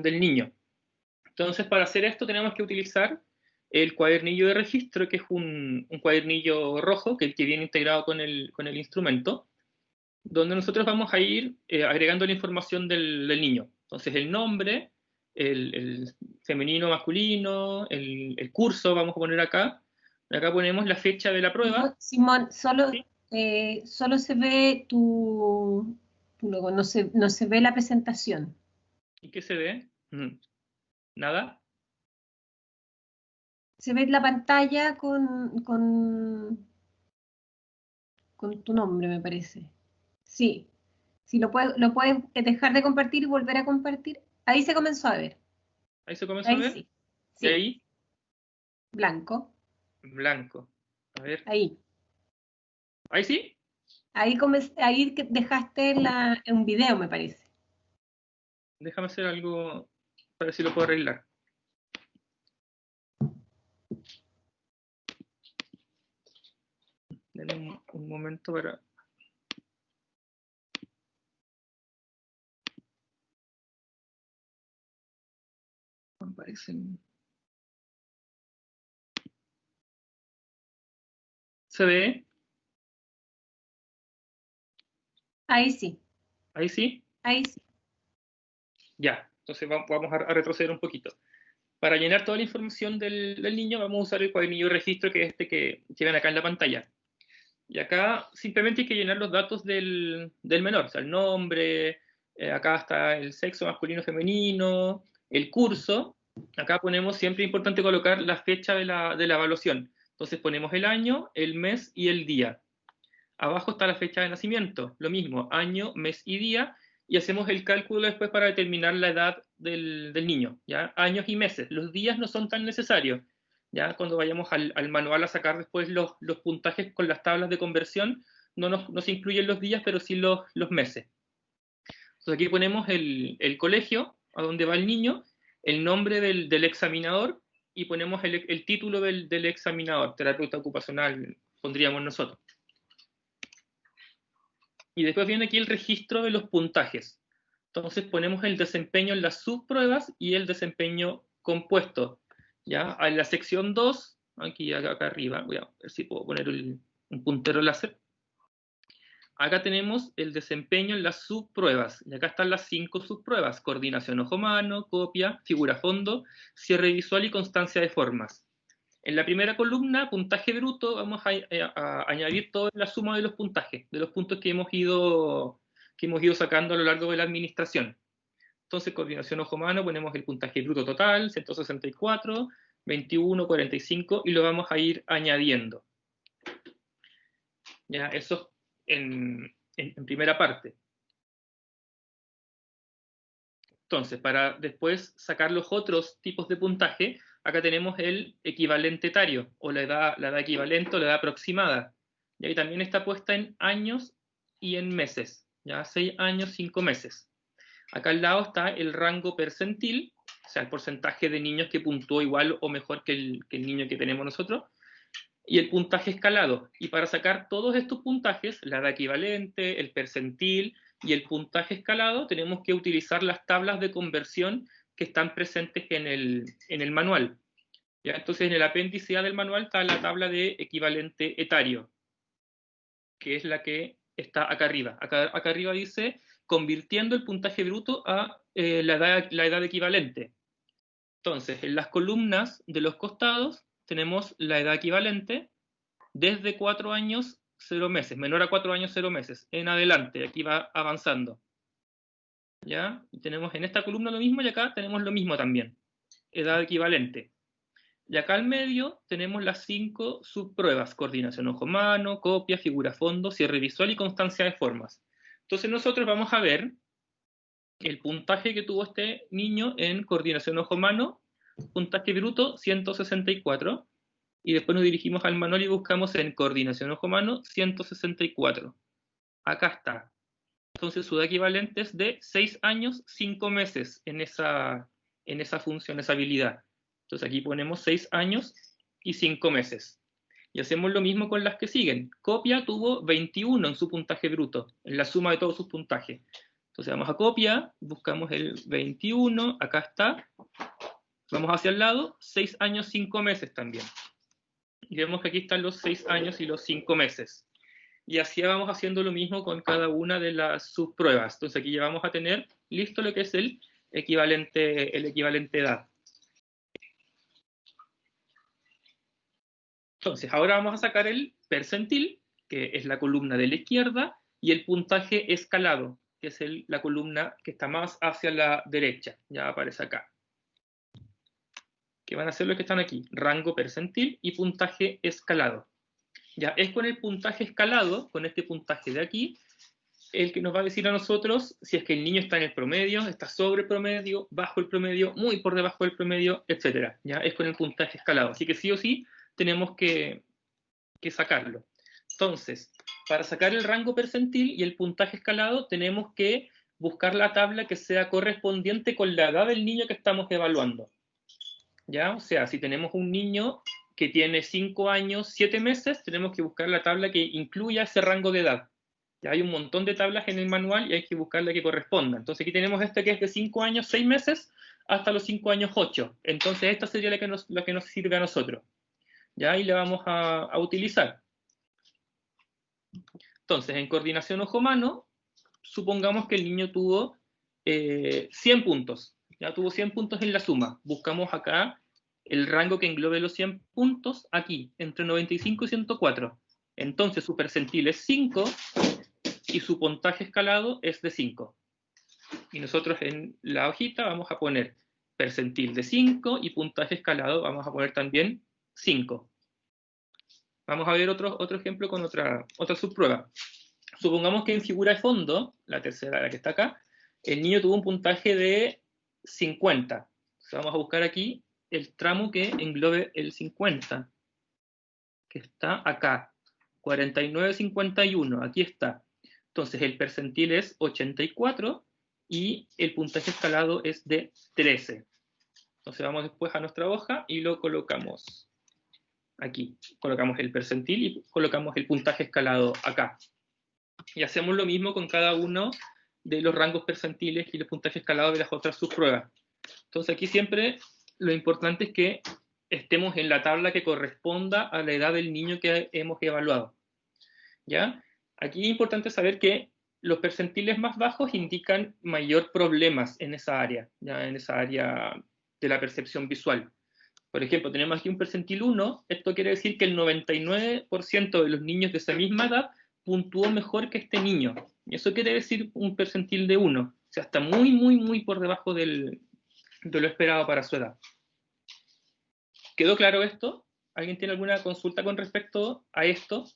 del niño. Entonces, para hacer esto tenemos que utilizar el cuadernillo de registro, que es un cuadernillo rojo que viene integrado con el instrumento, donde nosotros vamos a ir agregando la información del niño. Entonces, el nombre, el femenino, masculino, el curso, vamos a poner acá. Acá ponemos la fecha de la prueba. Simón, solo, ¿Sí? solo se ve tu logo, no se ve la presentación. ¿Y qué se ve? ¿Nada? Se ve la pantalla con tu nombre, me parece. Sí. Si lo puedes dejar de compartir y volver a compartir. Ahí se comenzó a ver. ¿Ahí se comenzó a Ahí ver? sí. ¿Y Sí. ahí? Blanco. Blanco. A ver. Ahí. ¿Ahí sí? Ahí dejaste un video, me parece. Déjame hacer algo para ver si lo puedo arreglar. Denme un momento para... Me aparecen... ¿Se ve? Ahí sí. ¿Ahí sí? Ahí sí. Ya, entonces vamos a retroceder un poquito. Para llenar toda la información del niño vamos a usar el cuadernillo de registro, que es este que ven acá en la pantalla. Y acá simplemente hay que llenar los datos del menor, o sea, el nombre, acá está el sexo masculino, femenino, el curso. Acá ponemos, siempre es importante colocar la fecha de la evaluación. Entonces ponemos el año, el mes y el día. Abajo está la fecha de nacimiento, lo mismo, año, mes y día, y hacemos el cálculo después para determinar la edad del niño, ¿ya? Años y meses. Los días no son tan necesarios, ¿ya? Cuando vayamos al manual a sacar después los puntajes con las tablas de conversión, no se incluyen los días, pero sí los meses. Entonces aquí ponemos el colegio, a donde va el niño, el nombre del examinador, y ponemos el título del examinador, terapeuta ocupacional, pondríamos nosotros. Y después viene aquí el registro de los puntajes. Entonces ponemos el desempeño en las subpruebas y el desempeño compuesto. ¿Ya? En la sección 2, aquí acá arriba, voy a ver si puedo poner un puntero láser. Acá tenemos el desempeño en las subpruebas. Y acá están las 5 subpruebas: coordinación ojo-mano, copia, figura-fondo, cierre visual y constancia de formas. En la primera columna, puntaje bruto, vamos a añadir toda la suma de los puntajes, de los puntos que hemos ido sacando a lo largo de la administración. Entonces, coordinación ojo-mano, ponemos el puntaje bruto total, 164, 21, 45, y lo vamos a ir añadiendo. Ya, eso en primera parte. Entonces, para después sacar los otros tipos de puntaje, acá tenemos el equivalente etario, o la edad equivalente o la edad aproximada. Y ahí también está puesta en años y en meses. Ya, 6 años, 5 meses. Acá al lado está el rango percentil, o sea, el porcentaje de niños que puntuó igual o mejor que el niño que tenemos nosotros, y el puntaje escalado. Y para sacar todos estos puntajes, la edad equivalente, el percentil y el puntaje escalado, tenemos que utilizar las tablas de conversión que están presentes en el manual. ¿Ya? Entonces, en el apéndice A del manual está la tabla de equivalente etario, que es la que está acá arriba. Acá arriba dice, convirtiendo el puntaje bruto a la edad equivalente. Entonces, en las columnas de los costados tenemos la edad equivalente desde 4 años 0 meses, menor a 4 años 0 meses, en adelante, aquí va avanzando. ¿Ya? Y tenemos en esta columna lo mismo y acá tenemos lo mismo también. Edad equivalente. Y acá al medio tenemos las 5 subpruebas: coordinación ojo-mano, copia, figura-fondo, cierre visual y constancia de formas. Entonces nosotros vamos a ver el puntaje que tuvo este niño en coordinación ojo-mano, puntaje bruto 164, y después nos dirigimos al manual y buscamos en coordinación ojo-mano 164. Acá está. Entonces su edad equivalente es de 6 años, 5 meses en esa función, esa habilidad. Entonces aquí ponemos 6 años y 5 meses. Y hacemos lo mismo con las que siguen. Copia tuvo 21 en su puntaje bruto, en la suma de todos sus puntajes. Entonces vamos a copia, buscamos el 21, acá está. Vamos hacia el lado, 6 años, 5 meses también. Y vemos que aquí están los 6 años y los 5 meses. Y así vamos haciendo lo mismo con cada una de las subpruebas. Entonces aquí ya vamos a tener listo lo que es el equivalente edad. Entonces ahora vamos a sacar el percentil, que es la columna de la izquierda, y el puntaje escalado, que es la columna que está más hacia la derecha. Ya aparece acá. Que van a ser los que están aquí: rango percentil y puntaje escalado. Ya es con el puntaje escalado, con este puntaje de aquí, el que nos va a decir a nosotros si es que el niño está en el promedio, está sobre el promedio, bajo el promedio, muy por debajo del promedio, etc. Ya es con el puntaje escalado. Así que sí o sí tenemos que sacarlo. Entonces, para sacar el rango percentil y el puntaje escalado, tenemos que buscar la tabla que sea correspondiente con la edad del niño que estamos evaluando. ¿Ya? O sea, si tenemos un niño que tiene 5 años, 7 meses, tenemos que buscar la tabla que incluya ese rango de edad. Ya hay un montón de tablas en el manual y hay que buscar la que corresponda. Entonces aquí tenemos esta que es de 5 años, 6 meses, hasta los 5 años, 8. Entonces esta sería la que nos sirve a nosotros. Ya ahí la vamos a utilizar. Entonces, en coordinación ojo-mano, supongamos que el niño tuvo 100 puntos. Ya tuvo 100 puntos en la suma. Buscamos acá el rango que englobe los 100 puntos, aquí, entre 95 y 104. Entonces su percentil es 5 y su puntaje escalado es de 5. Y nosotros en la hojita vamos a poner percentil de 5 y puntaje escalado vamos a poner también 5. Vamos a ver otro ejemplo con otra subprueba. Supongamos que en figura de fondo, la tercera, la que está acá, el niño tuvo un puntaje de 50. Entonces vamos a buscar aquí el tramo que englobe el 50, que está acá, 49-51, aquí está. Entonces el percentil es 84 y el puntaje escalado es de 13. Entonces vamos después a nuestra hoja y lo colocamos aquí. Colocamos el percentil y colocamos el puntaje escalado acá. Y hacemos lo mismo con cada uno de los rangos percentiles y los puntajes escalados de las otras subpruebas. Entonces aquí siempre lo importante es que estemos en la tabla que corresponda a la edad del niño que hemos evaluado. ¿Ya? Aquí es importante saber que los percentiles más bajos indican mayor problemas en esa área, ¿ya? En esa área de la percepción visual. Por ejemplo, tenemos aquí un percentil 1, esto quiere decir que el 99% de los niños de esa misma edad puntuó mejor que este niño. Y eso quiere decir un percentil de 1. O sea, está muy, muy, muy por debajo de lo esperado para su edad. ¿Quedó claro esto? ¿Alguien tiene alguna consulta con respecto a esto?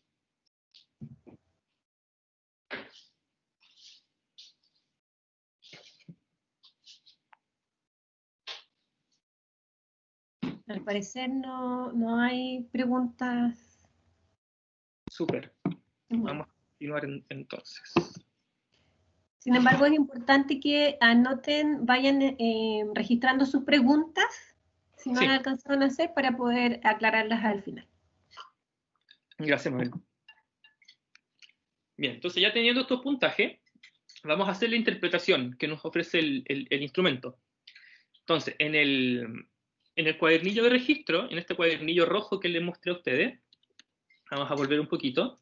Al parecer no hay preguntas. Súper. Vamos a continuar entonces. Sin embargo, es importante que anoten, vayan registrando sus preguntas, si no Sí. las alcanzaron a hacer, para poder aclararlas al final. Gracias, Mabel. Bien, entonces ya teniendo estos puntajes, vamos a hacer la interpretación que nos ofrece el instrumento. Entonces, en el cuadernillo de registro, en este cuadernillo rojo que les mostré a ustedes, vamos a volver un poquito,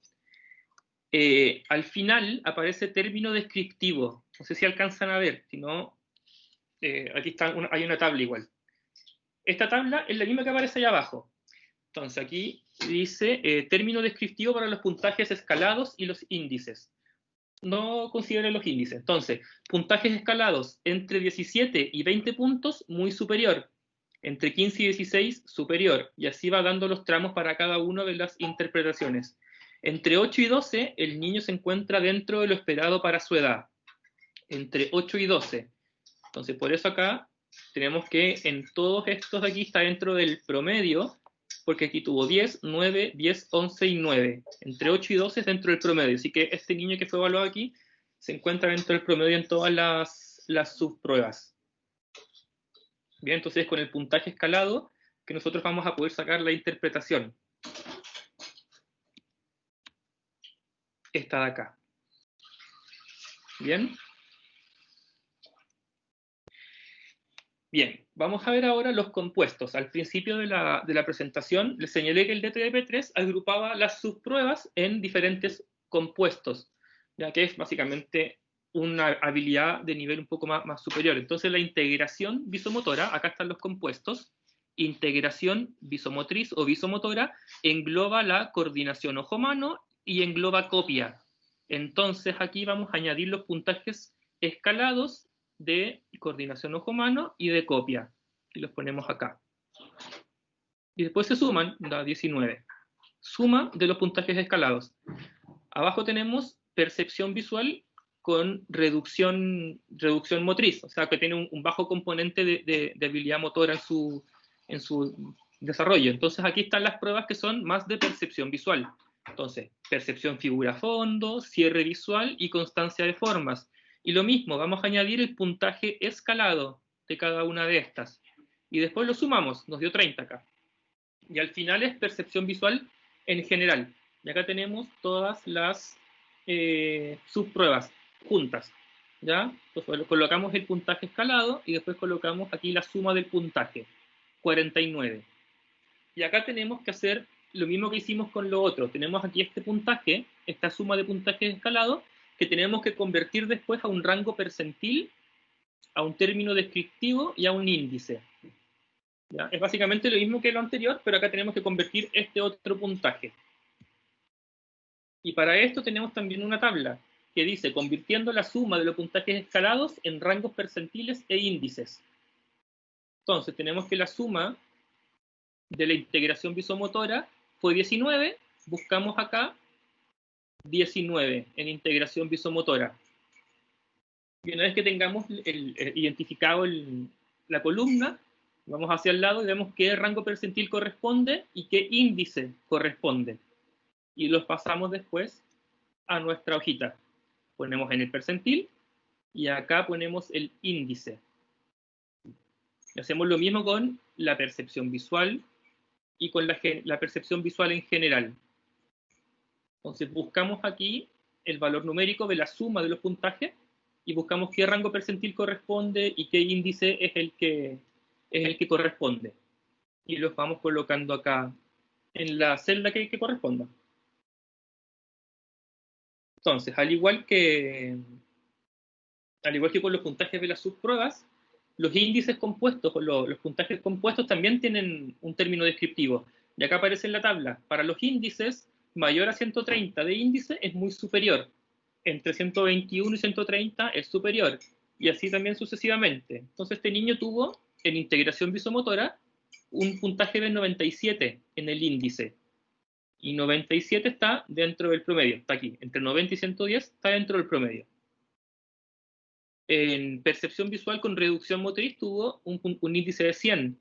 al final aparece término descriptivo. No sé si alcanzan a ver, si no, aquí hay una tabla igual. Esta tabla es la misma que aparece allá abajo. Entonces aquí dice término descriptivo para los puntajes escalados y los índices. no considere los índices. Entonces, puntajes escalados entre 17 y 20 puntos, muy superior. Entre 15 y 16, superior. Y así va dando los tramos para cada una de las interpretaciones. Entre 8 y 12, el niño se encuentra dentro de lo esperado para su edad. Entre 8 y 12. Entonces, por eso acá tenemos que en todos estos de aquí está dentro del promedio, porque aquí tuvo 10, 9, 10, 11 y 9. Entre 8 y 12 es dentro del promedio. Así que este niño que fue evaluado aquí se encuentra dentro del promedio en todas las subpruebas. Bien, entonces con el puntaje escalado que nosotros vamos a poder sacar la interpretación. Esta de acá. Bien. Bien, vamos a ver ahora los compuestos. Al principio de la presentación les señalé que el DTDP3 agrupaba las subpruebas en diferentes compuestos, ya que es básicamente una habilidad de nivel un poco más superior. Entonces la integración visomotora, acá están los compuestos, integración visomotriz o visomotora, engloba la coordinación ojo-mano y engloba copia. Entonces aquí vamos a añadir los puntajes escalados de coordinación ojo-mano y de copia. Y los ponemos acá. Y después se suman, da 19. Suma de los puntajes escalados. Abajo tenemos percepción visual con reducción motriz, o sea que tiene un bajo componente de habilidad motora en su desarrollo. Entonces aquí están las pruebas que son más de percepción visual. Entonces, percepción figura-fondo, cierre visual y constancia de formas. Y lo mismo, vamos a añadir el puntaje escalado de cada una de estas. Y después lo sumamos, nos dio 30 acá. Y al final es percepción visual en general. Y acá tenemos todas las subpruebas juntas. ¿Ya? Entonces colocamos el puntaje escalado y después colocamos aquí la suma del puntaje, 49. Y acá tenemos que hacer lo mismo que hicimos con lo otro. Tenemos aquí este puntaje, esta suma de puntajes escalados, que tenemos que convertir después a un rango percentil, a un término descriptivo y a un índice. ¿Ya? Es básicamente lo mismo que lo anterior, pero acá tenemos que convertir este otro puntaje. Y para esto tenemos también una tabla que dice, convirtiendo la suma de los puntajes escalados en rangos percentiles e índices. Entonces tenemos que la suma de la integración visomotora fue 19, buscamos acá 19 en integración visomotora. Y una vez que tengamos identificado la columna, vamos hacia el lado y vemos qué rango percentil corresponde y qué índice corresponde. Y los pasamos después a nuestra hojita. Ponemos en el percentil y acá ponemos el índice. Y hacemos lo mismo con la percepción visual y con la percepción visual en general. Entonces buscamos aquí el valor numérico de la suma de los puntajes y buscamos qué rango percentil corresponde y qué índice es el que corresponde. Y los vamos colocando acá en la celda que corresponda. Entonces, al igual que con los puntajes de las subpruebas, los índices compuestos o los puntajes compuestos también tienen un término descriptivo. Y acá aparece en la tabla. Para los índices, mayor a 130 de índice es muy superior. Entre 121 y 130 es superior. Y así también sucesivamente. Entonces este niño tuvo en integración visomotora un puntaje de 97 en el índice. Y 97 está dentro del promedio. Está aquí. Entre 90 y 110 está dentro del promedio. En percepción visual con reducción motriz tuvo un índice de 100.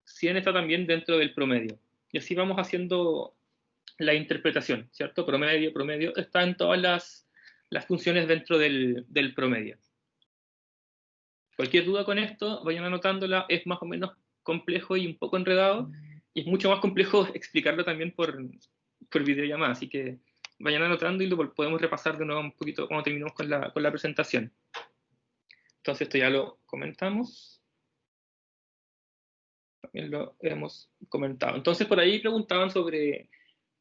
100 está también dentro del promedio. Y así vamos haciendo la interpretación, ¿cierto? Promedio, está en todas las funciones dentro del promedio. Cualquier duda con esto, vayan anotándola, es más o menos complejo y un poco enredado, y es mucho más complejo explicarlo también por videollamada, así que vayan anotando y lo podemos repasar de nuevo un poquito cuando terminemos con la presentación. Entonces esto ya lo comentamos. También lo hemos comentado. Entonces por ahí preguntaban sobre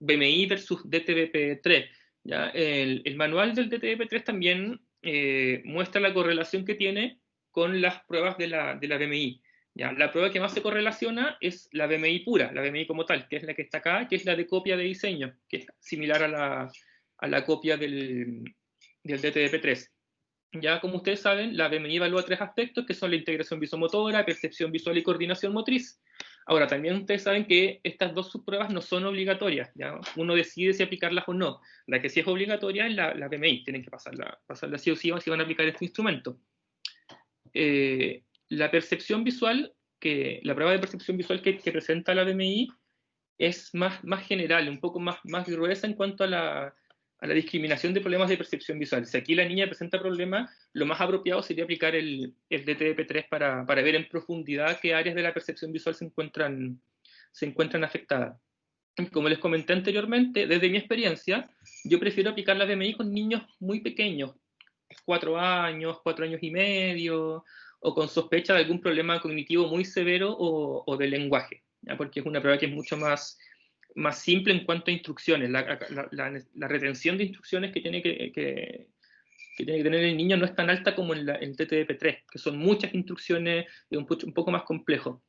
BMI versus DTBP3. ¿Ya? El manual del DTBP3 también muestra la correlación que tiene con las pruebas de la BMI. ¿Ya? La prueba que más se correlaciona es la BMI pura, la BMI como tal, que es la que está acá, que es la de copia de diseño, que es similar a la copia del del DTDP3. Ya como ustedes saben, la BMI evalúa 3 aspectos, que son la integración visomotora, percepción visual y coordinación motriz. Ahora, también ustedes saben que estas dos subpruebas no son obligatorias, ¿ya? Uno decide si aplicarlas o no. La que sí es obligatoria es la BMI, tienen que pasarla sí o sí si van a aplicar este instrumento. La percepción visual, la prueba de percepción visual que presenta la BMI es más general, un poco más gruesa en cuanto a la discriminación de problemas de percepción visual. Si aquí la niña presenta problemas, lo más apropiado sería aplicar el DTDP3 para ver en profundidad qué áreas de la percepción visual se encuentran afectadas. Como les comenté anteriormente, desde mi experiencia, yo prefiero aplicar la BMI con niños muy pequeños, 4 años, 4 años y medio, o con sospecha de algún problema cognitivo muy severo o de lenguaje, ¿ya? Porque es una prueba que es mucho más simple en cuanto a instrucciones. La retención de instrucciones que tiene que tener el niño no es tan alta como en el DTDP3, que son muchas instrucciones y un poco más complejo.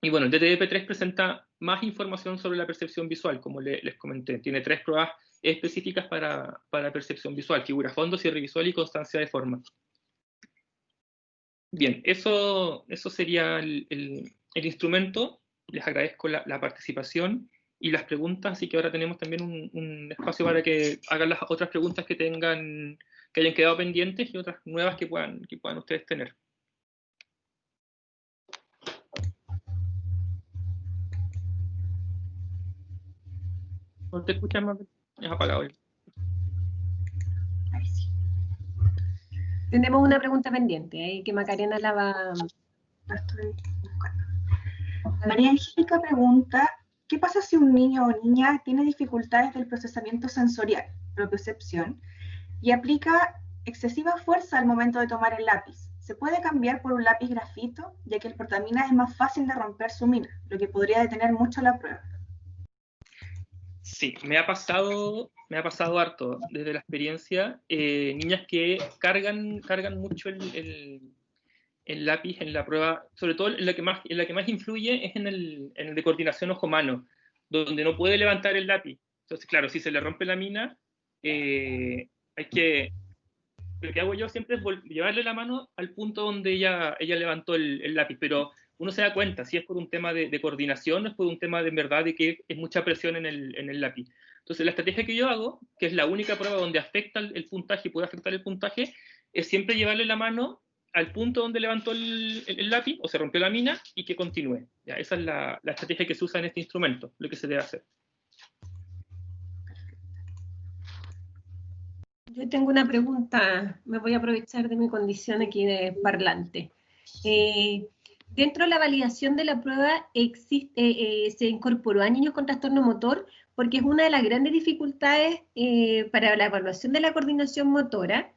Y bueno, el DTDP3 presenta más información sobre la percepción visual, como les comenté. Tiene 3 pruebas específicas para percepción visual: figura, fondo, cierre visual y constancia de forma. Bien, eso sería el instrumento. Les agradezco la participación y las preguntas, así que ahora tenemos también un espacio para que hagan las otras preguntas que hayan quedado pendientes y otras nuevas que puedan ustedes tener. ¿No te escuchas más? Es apagado. Ahí sí. Tenemos una pregunta pendiente, que Macarena la va... La estoy buscando. María Angélica pregunta, ¿qué pasa si un niño o niña tiene dificultades del procesamiento sensorial, propiocepción, y aplica excesiva fuerza al momento de tomar el lápiz? ¿Se puede cambiar por un lápiz grafito, ya que el portamina es más fácil de romper su mina, lo que podría detener mucho la prueba? Sí, me ha pasado harto desde la experiencia. Niñas que cargan mucho el lápiz en la prueba, sobre todo en la que más influye es en el de coordinación ojo-mano, donde no puede levantar el lápiz. Entonces, claro, si se le rompe la mina, lo que hago yo siempre es llevarle la mano al punto donde ella levantó el lápiz, pero uno se da cuenta si es por un tema de coordinación o es por un tema de en verdad de que es mucha presión en el lápiz. Entonces, la estrategia que yo hago, que es la única prueba donde afecta el puntaje y puede afectar el puntaje, es siempre llevarle la mano al punto donde levantó el lápiz o se rompió la mina y que continúe. ¿Ya? Esa es la estrategia que se usa en este instrumento, lo que se debe hacer. Yo tengo una pregunta, me voy a aprovechar de mi condición aquí de parlante. Dentro de la validación de la prueba se incorporó a niños con trastorno motor, porque es una de las grandes dificultades para la evaluación de la coordinación motora,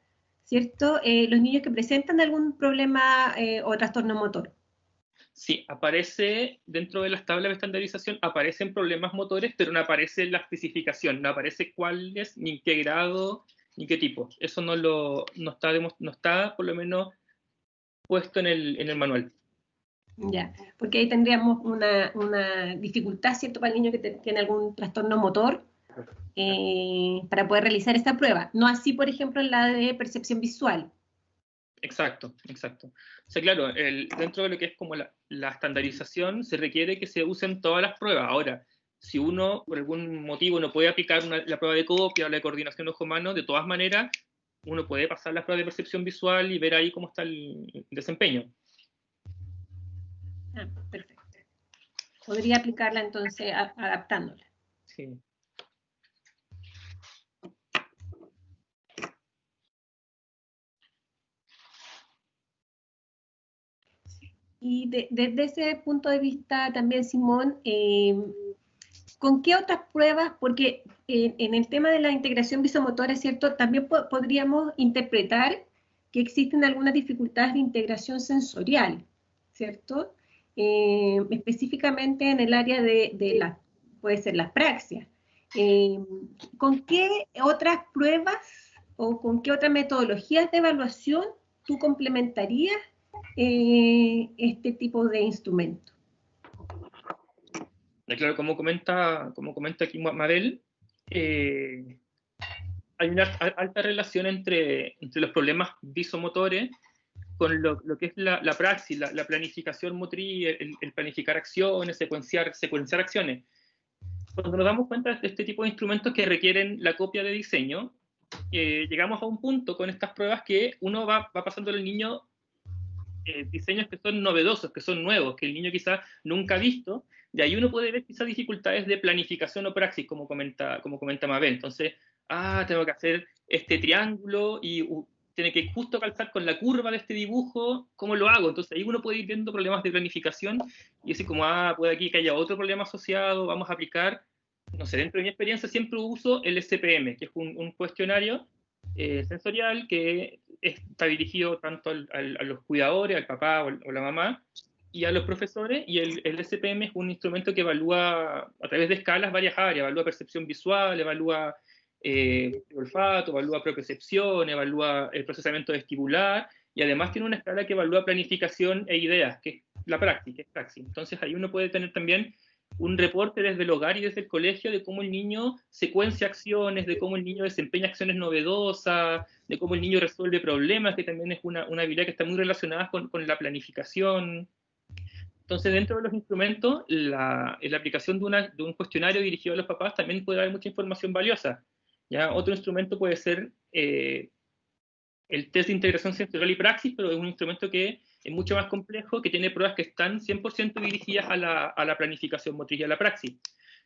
¿cierto? Los niños que presentan algún problema o trastorno motor. Sí, aparece dentro de las tablas de estandarización, aparecen problemas motores, pero no aparece la especificación, no aparece cuál es, ni qué grado, ni qué tipo. Eso no está por lo menos puesto en el manual. Ya, porque ahí tendríamos una dificultad, ¿cierto?, para el niño que tiene algún trastorno motor para poder realizar esta prueba. No así, por ejemplo, en la de percepción visual. Exacto. O sea, claro, dentro de lo que es como la estandarización, se requiere que se usen todas las pruebas. Ahora, si uno, por algún motivo, no puede aplicar la prueba de copia o la de coordinación ojo-mano, de todas maneras, uno puede pasar las pruebas de percepción visual y ver ahí cómo está el desempeño. Ah, perfecto. Podría aplicarla entonces adaptándola. Sí. Y desde ese punto de vista también, Simón, ¿con qué otras pruebas? Porque en el tema de la integración visomotora, ¿cierto? También podríamos interpretar que existen algunas dificultades de integración sensorial, ¿cierto? Específicamente en el área puede ser las praxias. ¿Con qué otras pruebas o con qué otras metodologías de evaluación tú complementarías este tipo de instrumento? Claro, como comenta aquí Mabel, hay una alta relación entre los problemas visomotores con lo que es la praxis, la planificación motriz, el planificar acciones, secuenciar acciones. Cuando nos damos cuenta de este tipo de instrumentos que requieren la copia de diseño, llegamos a un punto con estas pruebas que uno va pasando al niño diseños que son novedosos, que son nuevos, que el niño quizás nunca ha visto, de ahí uno puede ver quizás dificultades de planificación o praxis, como comenta Mabel. Entonces, tengo que hacer este triángulo y tiene que justo calzar con la curva de este dibujo, ¿cómo lo hago? Entonces ahí uno puede ir viendo problemas de planificación y así como, puede aquí que haya otro problema asociado, vamos a aplicar, no sé, dentro de mi experiencia siempre uso el SPM, que es un cuestionario sensorial que está dirigido tanto a los cuidadores, al papá o la mamá, y a los profesores, y el SPM es un instrumento que evalúa a través de escalas varias áreas, evalúa percepción visual, evalúa olfato, evalúa propiocepción, evalúa el procesamiento vestibular, y además tiene una escala que evalúa planificación e ideas, que es la práctica, es praxis. Entonces ahí uno puede tener también un reporte desde el hogar y desde el colegio de cómo el niño secuencia acciones, de cómo el niño desempeña acciones novedosas, de cómo el niño resuelve problemas, que también es una habilidad que está muy relacionada con la planificación. Entonces, dentro de los instrumentos, la aplicación de un cuestionario dirigido a los papás también puede dar mucha información valiosa. ¿Ya? Otro instrumento puede ser el test de integración sensorial y praxis, pero es un instrumento que es mucho más complejo, que tiene pruebas que están 100% dirigidas a la planificación motriz y a la praxis.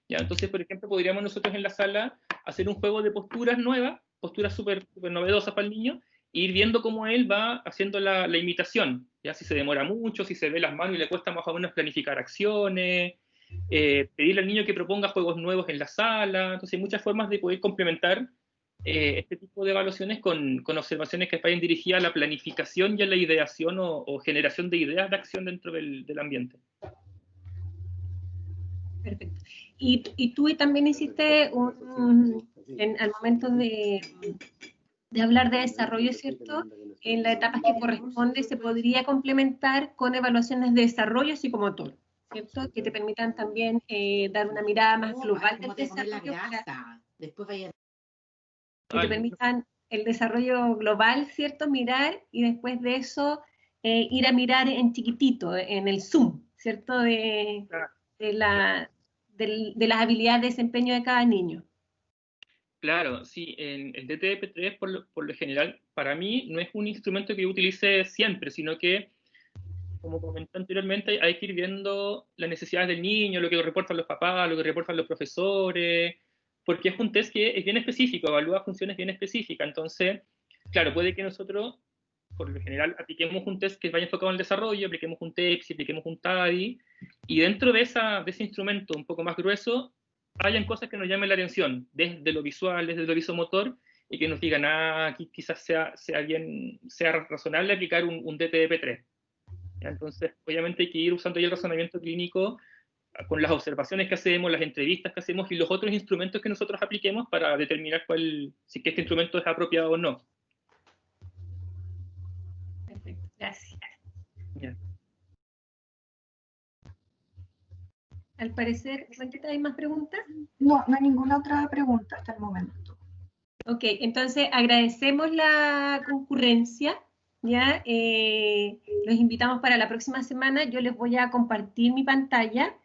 ¿Ya? Entonces, por ejemplo, podríamos nosotros en la sala hacer un juego de posturas nuevas, posturas súper novedosas para el niño, e ir viendo cómo él va haciendo la imitación, ¿ya? Si se demora mucho, si se ve las manos y le cuesta más o menos planificar acciones, pedirle al niño que proponga juegos nuevos en la sala. Entonces hay muchas formas de poder complementar este tipo de evaluaciones con observaciones que vayan dirigidas a la planificación y a la ideación o generación de ideas de acción dentro del ambiente. Perfecto. Y tú también hiciste al momento de hablar de desarrollo, ¿cierto? En las etapas que corresponde se podría complementar con evaluaciones de desarrollo psicomotor, ¿cierto? Que te permitan también dar una mirada más global del desarrollo. Después vaya... Que te permitan el desarrollo global, ¿cierto? Mirar y después de eso ir a mirar en chiquitito, en el zoom, ¿cierto? De las habilidades de desempeño de cada niño. Claro, sí, el DTP3 por lo general, para mí, no es un instrumento que yo utilice siempre, sino que, como comenté anteriormente, hay que ir viendo las necesidades del niño, lo que reportan los papás, lo que reportan los profesores, porque es un test que es bien específico, evalúa funciones bien específicas. Entonces, claro, puede que nosotros, por lo general, apliquemos un test que vaya enfocado en el desarrollo, apliquemos un TEPSI, apliquemos un TADI, y dentro de ese instrumento un poco más grueso, hayan cosas que nos llamen la atención, desde lo visual, desde lo visomotor, y que nos digan, aquí quizás sea razonable aplicar un DTP3. Entonces, obviamente hay que ir usando ya el razonamiento clínico con las observaciones que hacemos, las entrevistas que hacemos y los otros instrumentos que nosotros apliquemos para determinar si este instrumento es apropiado o no. Perfecto, gracias. Yeah. Al parecer, Blanquita, ¿hay más preguntas? No, no hay ninguna otra pregunta hasta el momento. Ok, entonces agradecemos la concurrencia, ¿ya? Los invitamos para la próxima semana. Yo les voy a compartir mi pantalla.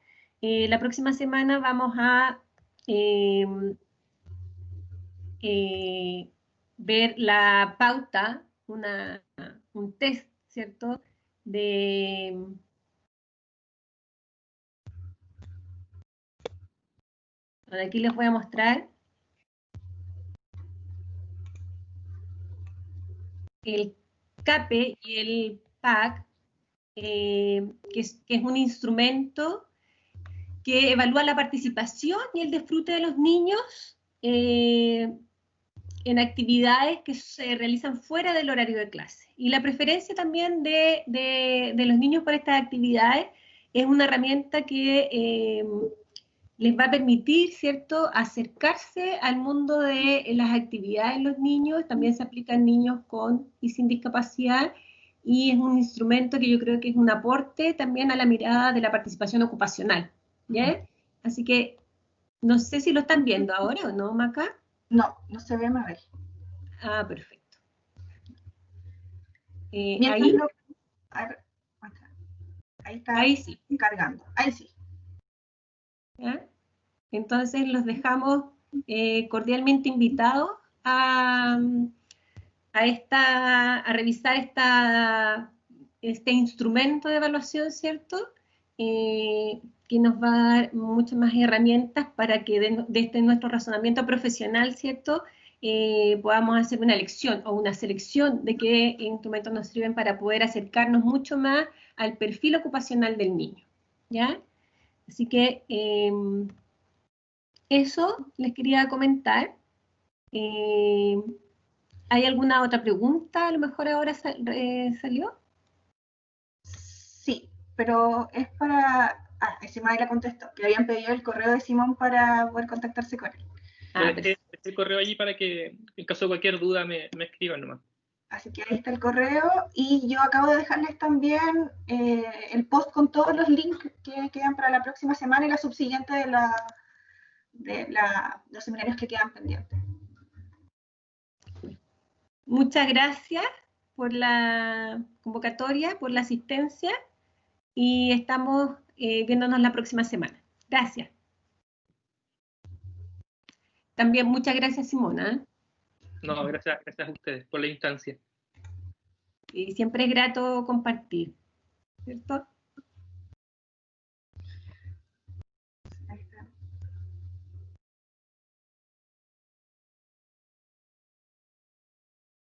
La próxima semana vamos a ver la pauta, un test, ¿cierto? Aquí les voy a mostrar el CAPE y el PAC, que es un instrumento que evalúa la participación y el disfrute de los niños en actividades que se realizan fuera del horario de clase. Y la preferencia también de los niños por estas actividades es una herramienta que les va a permitir, ¿cierto?, acercarse al mundo de las actividades de los niños. También se aplica en niños con y sin discapacidad, y es un instrumento que yo creo que es un aporte también a la mirada de la participación ocupacional, ¿ya? Así que, no sé si lo están viendo ahora o no, Maca. No, no se ve, Mabel. Ah, perfecto. Mientras Ahí, a ver, muestra. Ahí está ahí sí. cargando. Ahí sí. ¿Ya? Entonces los dejamos cordialmente invitados a revisar este instrumento de evaluación, ¿cierto? Que nos va a dar muchas más herramientas para que desde nuestro razonamiento profesional, ¿cierto? Podamos hacer una elección o una selección de qué instrumentos nos sirven para poder acercarnos mucho más al perfil ocupacional del niño, ¿ya? Así que eso les quería comentar. ¿Hay alguna otra pregunta? A lo mejor ahora salió. Sí, pero es para... Ah, encima la contestó, que habían pedido el correo de Simón para poder contactarse con él. Ah, Dejé el correo allí para que, en caso de cualquier duda, me escriban nomás. Así que ahí está el correo y yo acabo de dejarles también el post con todos los links que quedan para la próxima semana y la subsiguiente de los seminarios que quedan pendientes. muchas gracias por la convocatoria, por la asistencia y estamos viéndonos la próxima semana. Gracias. También muchas gracias, Simona. No, gracias a ustedes por la instancia. Y siempre es grato compartir, ¿cierto?